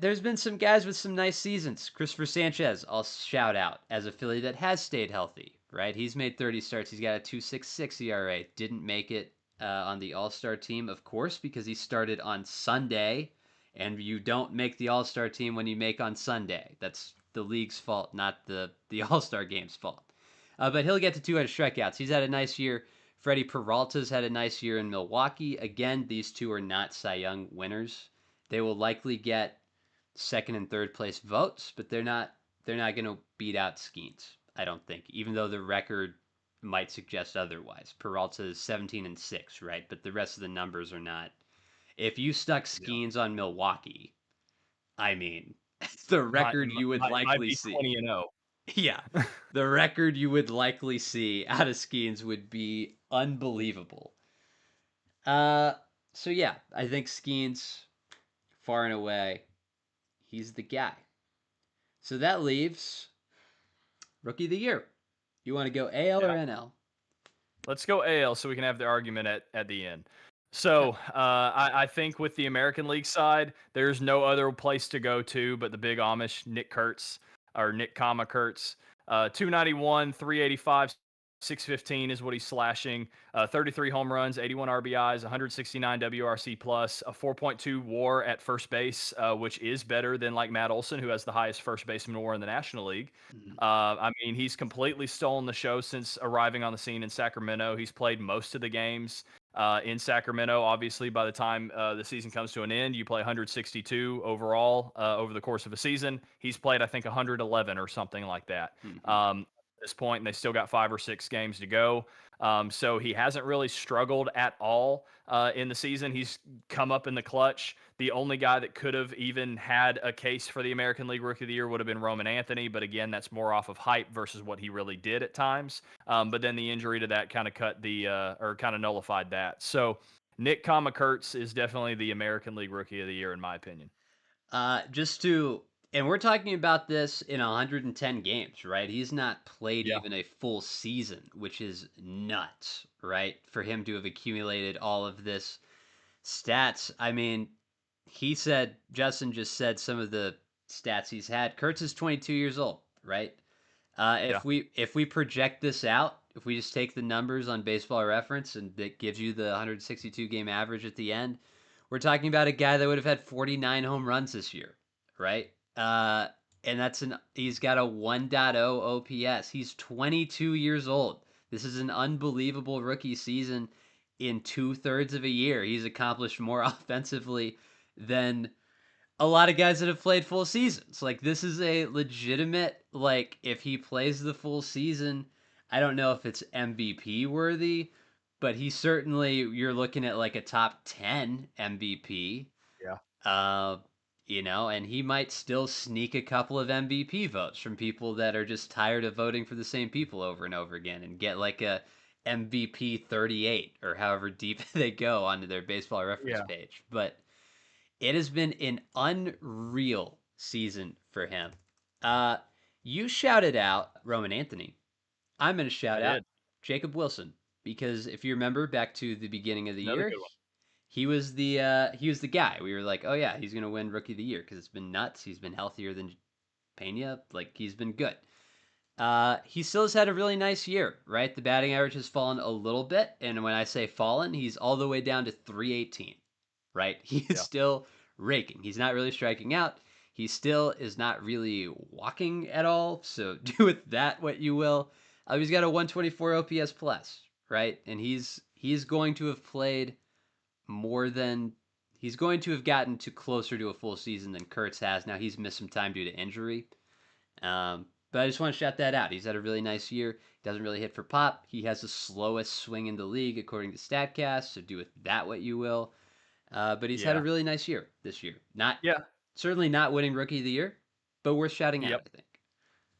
[SPEAKER 1] There's been some guys with some nice seasons. Christopher Sanchez, I'll shout out as a Philly that has stayed healthy, right? He's made 30 starts. He's got a 2.66 ERA. Didn't make it on the All Star team, of course, because he started on Sunday. And you don't make the All Star team when you make on Sunday. That's the league's fault, not the All Star game's fault. But he'll get to 200 strikeouts. He's had a nice year. Freddie Peralta's had a nice year in Milwaukee. Again, these two are not Cy Young winners. They will likely get second and third place votes, but they're not going to beat out Skeens. I don't think, even though the record might suggest otherwise. Peralta is 17-6, right? But the rest of the numbers are not. If you stuck
[SPEAKER 2] yeah.
[SPEAKER 1] Skeens on Milwaukee, I mean, the
[SPEAKER 2] Might
[SPEAKER 1] record
[SPEAKER 2] might
[SPEAKER 1] you would
[SPEAKER 2] might
[SPEAKER 1] likely
[SPEAKER 2] be
[SPEAKER 1] see.
[SPEAKER 2] 20-0.
[SPEAKER 1] Yeah, the record you would likely see out of Skeens would be unbelievable. Uh, so yeah, I think Skeens far and away, he's the guy. So that leaves Rookie of the Year. You want to go AL or
[SPEAKER 2] Yeah.
[SPEAKER 1] NL?
[SPEAKER 2] Let's go AL so we can have the argument at the end. So I think with the American League side, there's no other place to go to but the big Amish Nick Kurtz or Nick Kama Kurtz. 291, 385, 615 is what he's slashing. 33 home runs, 81 RBIs, 169 WRC plus, a 4.2 WAR at first base, which is better than like Matt Olson, who has the highest first baseman WAR in the National League.
[SPEAKER 1] Mhm.
[SPEAKER 2] I mean, he's completely stolen the show since arriving on the scene in Sacramento. He's played most of the games in Sacramento. Obviously, by the time the season comes to an end, you play 162 overall over the course of a season. He's played, I think, 111 or something like that.
[SPEAKER 1] Mhm.
[SPEAKER 2] At this point, and they still got 5 or 6 games to go. So he hasn't really struggled at all in the season. He's come up in the clutch. The only guy that could have even had a case for the American League Rookie of the Year would have been Roman Anthony, but again, that's more off of hype versus what he really did at times. But then the injury to that kind of cut the or kind of nullified that. So Nick Kamakurtz is definitely the American League Rookie of the Year in my opinion.
[SPEAKER 1] Just to, and we're talking about this in 110 games, right? He's not played
[SPEAKER 2] Yeah,
[SPEAKER 1] even a full season, which is nuts, right? For him to have accumulated all of this stats. I mean, Justin just said some of the stats he's had. Kurtz is 22 years old, right?
[SPEAKER 2] yeah,
[SPEAKER 1] If we project this out, if we just take the numbers on Baseball Reference and that gives you the 162 game average at the end, we're talking about a guy that would have had 49 home runs this year, right? And he's got a 1.0 OPS. He's 22 years old. This is an unbelievable rookie season. In 2/3 of a year, he's accomplished more offensively than a lot of guys that have played full seasons. Like, this is a legitimate, like, if he plays the full season, I don't know if it's MVP worthy, but he certainly, you're looking at like a top 10 MVP.
[SPEAKER 2] yeah,
[SPEAKER 1] Uh, and he might still sneak a couple of MVP votes from people that are just tired of voting for the same people over and over again and get like a MVP 38 or however deep they go onto their baseball reference
[SPEAKER 2] yeah.
[SPEAKER 1] page. But it has been an unreal season for him. Uh, you shouted out Roman Anthony. I'm going to
[SPEAKER 2] I
[SPEAKER 1] shout out
[SPEAKER 2] did.
[SPEAKER 1] Jacob Wilson because if you remember back to the beginning of the
[SPEAKER 2] Another
[SPEAKER 1] year,
[SPEAKER 2] good one.
[SPEAKER 1] he was the guy. We were like, oh yeah, he's going to win Rookie of the Year because it's been nuts. He's been healthier than Pena. Like, he's been good. He still has had a really nice year, right? The batting average has fallen a little bit, and when I say fallen, he's all the way down to 318, right? He is
[SPEAKER 2] Yeah,
[SPEAKER 1] still raking. He's not really striking out. He still is not really walking at all. So do with that what you will. He's got a 124 OPS plus, right? And he's going to have played more than he's going to have gotten to closer to a full season than Kurtz has. Now he's missed some time due to injury, but I just want to shout that out. He's had a really nice year. He doesn't really hit for pop. He has the slowest swing in the league, according to StatCast. So do with that what you will. But he's had a
[SPEAKER 2] yeah,
[SPEAKER 1] really nice year this year. Not
[SPEAKER 2] yeah.
[SPEAKER 1] certainly not winning Rookie of the Year, but worth shouting out.
[SPEAKER 2] Yep.
[SPEAKER 1] I think.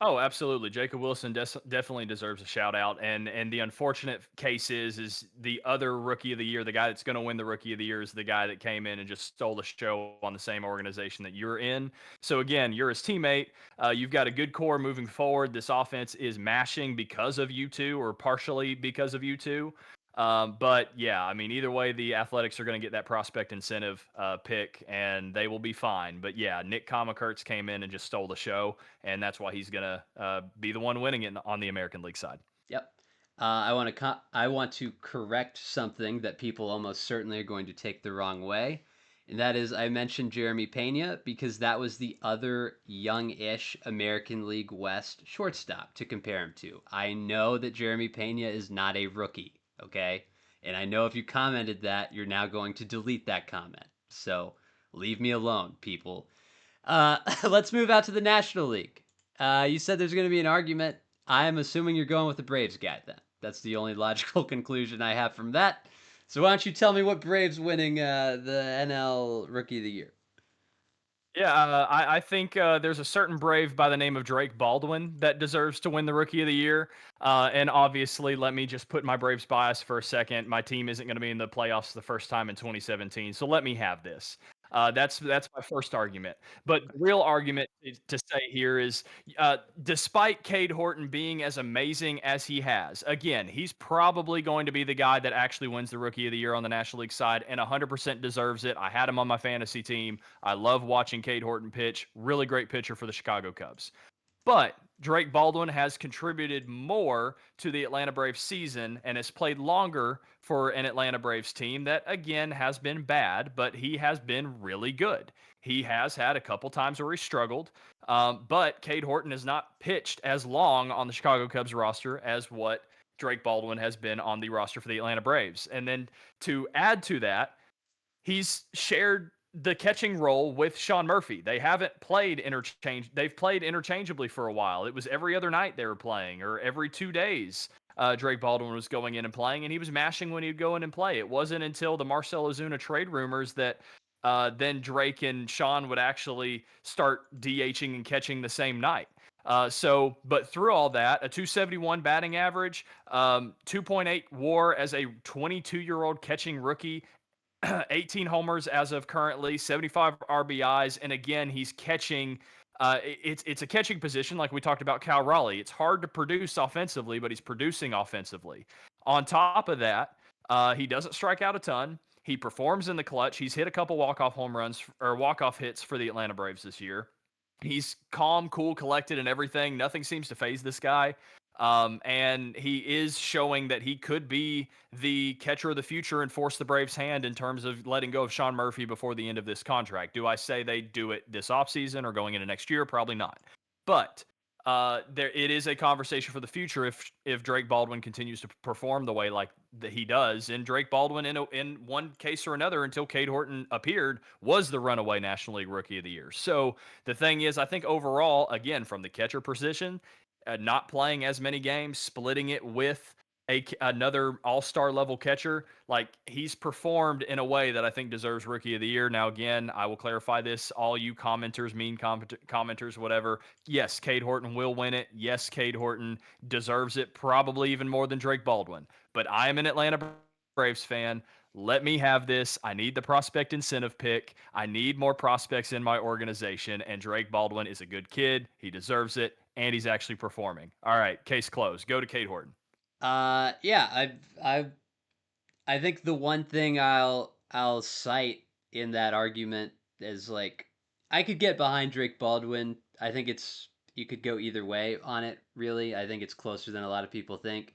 [SPEAKER 2] Oh, absolutely. Jacob Wilson definitely deserves a shout out. And the unfortunate case is the other rookie of the year, the guy that's going to win the rookie of the year is the guy that came in and just stole the show on the same organization that you're in. So again, you're his teammate. You've got a good core moving forward. This offense is mashing because of you two, or partially because of you two. But yeah, I mean, either way, the Athletics are going to get that prospect incentive pick, and they will be fine. But yeah, Nick Kamakurtz came in and just stole the show, and that's why he's going to be the one winning it on the American League side.
[SPEAKER 1] Yep. I want to correct something that people almost certainly are going to take the wrong way, and that is I mentioned Jeremy Pena because that was the other young-ish American League West shortstop to compare him to. I know that Jeremy Pena is not a rookie, okay? And I know if you commented that, you're now going to delete that comment. So leave me alone, people. Let's move out to the National League. You said there's going to be an argument. I'm assuming you're going with the Braves guy then. That's the only logical conclusion I have from that. So why don't you tell me what Braves winning the NL Rookie of the Year?
[SPEAKER 2] Yeah, I think there's a certain Brave by the name of Drake Baldwin that deserves to win the Rookie of the Year. And obviously, let me just put my Braves bias for a second. My team isn't going to be in the playoffs the first time in 2017, so let me have this. That's my first argument. But the real argument to say here is, despite Cade Horton being as amazing as he has, again, he's probably going to be the guy that actually wins the Rookie of the Year on the National League side, and 100% deserves it. I had him on my fantasy team. I love watching Cade Horton pitch. Really great pitcher for the Chicago Cubs. But Drake Baldwin has contributed more to the Atlanta Braves season and has played longer for an Atlanta Braves team that, again, has been bad, but he has been really good. He has had a couple times where he struggled, but Cade Horton has not pitched as long on the Chicago Cubs roster as what Drake Baldwin has been on the roster for the Atlanta Braves. And then to add to that, he's shared the catching role with Sean Murphy. They haven't played interchange. They've played interchangeably for a while. It was every other night they were playing, or every 2 days. Drake Baldwin was going in and playing, and he was mashing when he'd go in and play. It wasn't until the Marcell Ozuna trade rumors that then Drake and Sean would actually start DHing and catching the same night. But through all that, a 271 batting average, 2.8 WAR as a 22-year-old catching rookie, 18 homers as of currently, 75 RBIs, and again, he's catching. It's a catching position, like we talked about Cal Raleigh. It's hard to produce offensively, but he's producing offensively. On top of that, he doesn't strike out a ton. He performs in the clutch. He's hit a couple walk-off home runs or walk-off hits for the Atlanta Braves this year. He's calm, cool, collected, and everything. Nothing seems to phase this guy. And he is showing that he could be the catcher of the future and force the Braves' hand in terms of letting go of Sean Murphy before the end of this contract. Do I say they do it this offseason or going into next year? Probably not. But there it is a conversation for the future if Drake Baldwin continues to perform the way like that he does. And Drake Baldwin, in one case or another, until Cade Horton appeared, was the runaway National League Rookie of the Year. So the thing is, I think overall, again, from the catcher position, not playing as many games, splitting it with another all-star level catcher, like he's performed in a way that I think deserves Rookie of the Year. Now, again, I will clarify this: all you commenters, commenters, whatever. Yes, Cade Horton will win it. Yes, Cade Horton deserves it, probably even more than Drake Baldwin. But I am an Atlanta Braves fan. Let me have this. I need the prospect incentive pick. I need more prospects in my organization. And Drake Baldwin is a good kid. He deserves it. And he's actually performing. All right, case closed. Go to Cade Horton.
[SPEAKER 1] Yeah, I think the one thing I'll cite in that argument is like I could get behind Drake Baldwin. I think it's you could go either way on it. Really, I think it's closer than a lot of people think.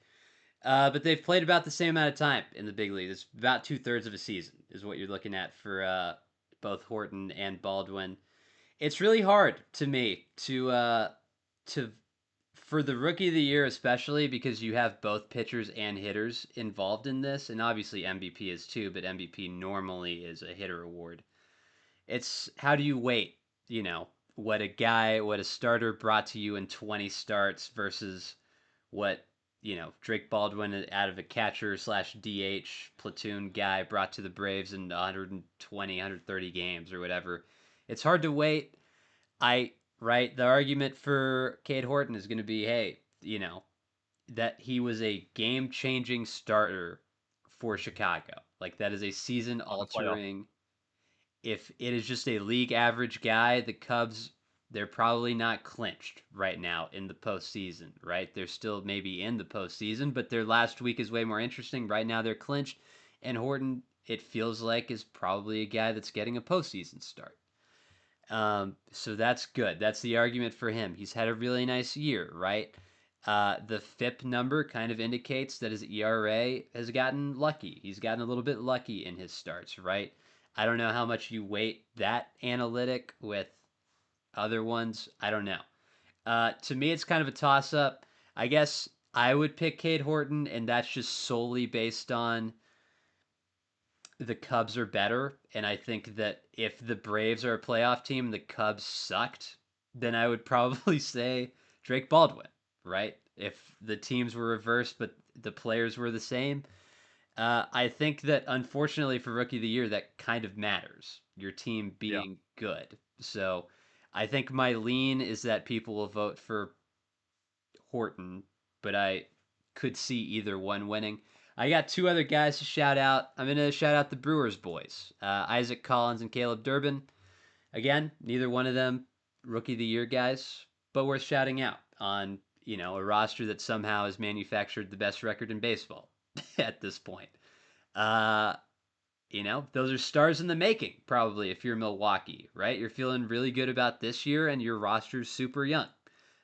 [SPEAKER 1] But they've played about the same amount of time in the big league. It's about 2/3 of a season is what you're looking at for both Horton and Baldwin. It's really hard to me to for the rookie of the year, especially because you have both pitchers and hitters involved in this, and obviously MVP is too, but MVP normally is a hitter award. It's how do you weight, you know, what a starter brought to you in 20 starts versus what, Drake Baldwin out of a catcher slash DH platoon guy brought to the Braves in 120, 130 games or whatever. It's hard to weight. Right, the argument for Cade Horton is going to be, hey, that he was a game changing starter for Chicago. Like, that is a season
[SPEAKER 2] On the playoff.
[SPEAKER 1] altering. If it is just a league average guy, the Cubs, they're probably not clinched right now in the postseason, right? They're still maybe in the postseason, but their last week is way more interesting. Right now, they're clinched. And Horton, it feels like, is probably a guy that's getting a postseason start. So that's good. That's the argument for him. He's had a really nice year, right? The FIP number kind of indicates that his ERA has gotten lucky. He's gotten a little bit lucky in his starts, right? I don't know how much you weight that analytic with other ones. I don't know. To me, it's kind of a toss up. I guess I would pick Cade Horton, and that's just solely based on the Cubs are better, and I think that if the Braves are a playoff team and the Cubs sucked, then I would probably say Drake Baldwin, right? If the teams were reversed but the players were the same, I think that unfortunately for Rookie of the Year, that kind of matters. Your team
[SPEAKER 2] Yeah.
[SPEAKER 1] being good. So I think my lean is that people will vote for Horton, but I could see either one winning. I got two other guys to shout out. I'm going to shout out the Brewers boys, Isaac Collins and Caleb Durbin. Again, neither one of them rookie of the year guys, but worth shouting out on, a roster that somehow has manufactured the best record in baseball at this point. Uh, those are stars in the making, probably, if you're Milwaukee, right? You're feeling really good about this year, and your roster's super young.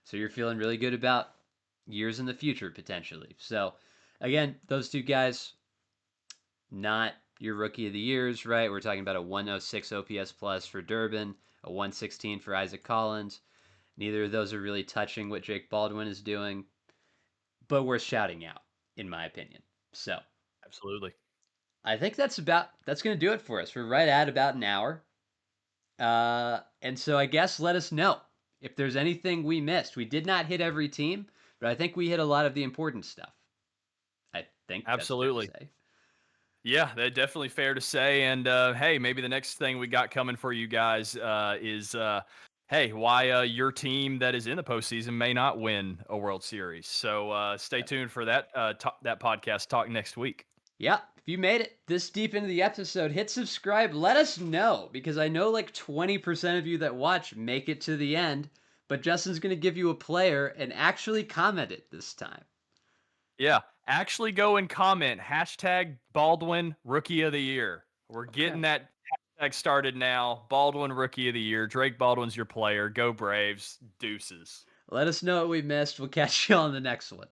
[SPEAKER 1] So you're feeling really good about years in the future, potentially. So, again, those two guys, not your rookie of the years, right? We're talking about a 106 OPS plus for Durbin, a 116 for Isaac Collins. Neither of those are really touching what Jake Baldwin is doing, but worth shouting out, in my opinion. So,
[SPEAKER 2] Absolutely.
[SPEAKER 1] I think that's going to do it for us. We're right at about an hour. And so I guess let us know if there's anything we missed. We did not hit every team, but I think we hit a lot of the important stuff. I think that's fair to
[SPEAKER 2] Absolutely.
[SPEAKER 1] say.
[SPEAKER 2] Yeah, that's definitely fair to say. And hey, maybe the next thing we got coming for you guys is hey, why your team that is in the postseason may not win a World Series. So stay tuned for that that podcast talk next week.
[SPEAKER 1] Yeah, if you made it this deep into the episode, hit subscribe. Let us know because I know like 20% of you that watch make it to the end, but Justin's going to give you a player and actually comment it this time.
[SPEAKER 2] Yeah, actually go and comment hashtag Baldwin Rookie of the Year. We're
[SPEAKER 1] Okay.
[SPEAKER 2] getting that hashtag started now. Baldwin Rookie of the Year. Drake Baldwin's your player. Go Braves. Deuces.
[SPEAKER 1] Let us know what we missed. We'll catch you on the next one.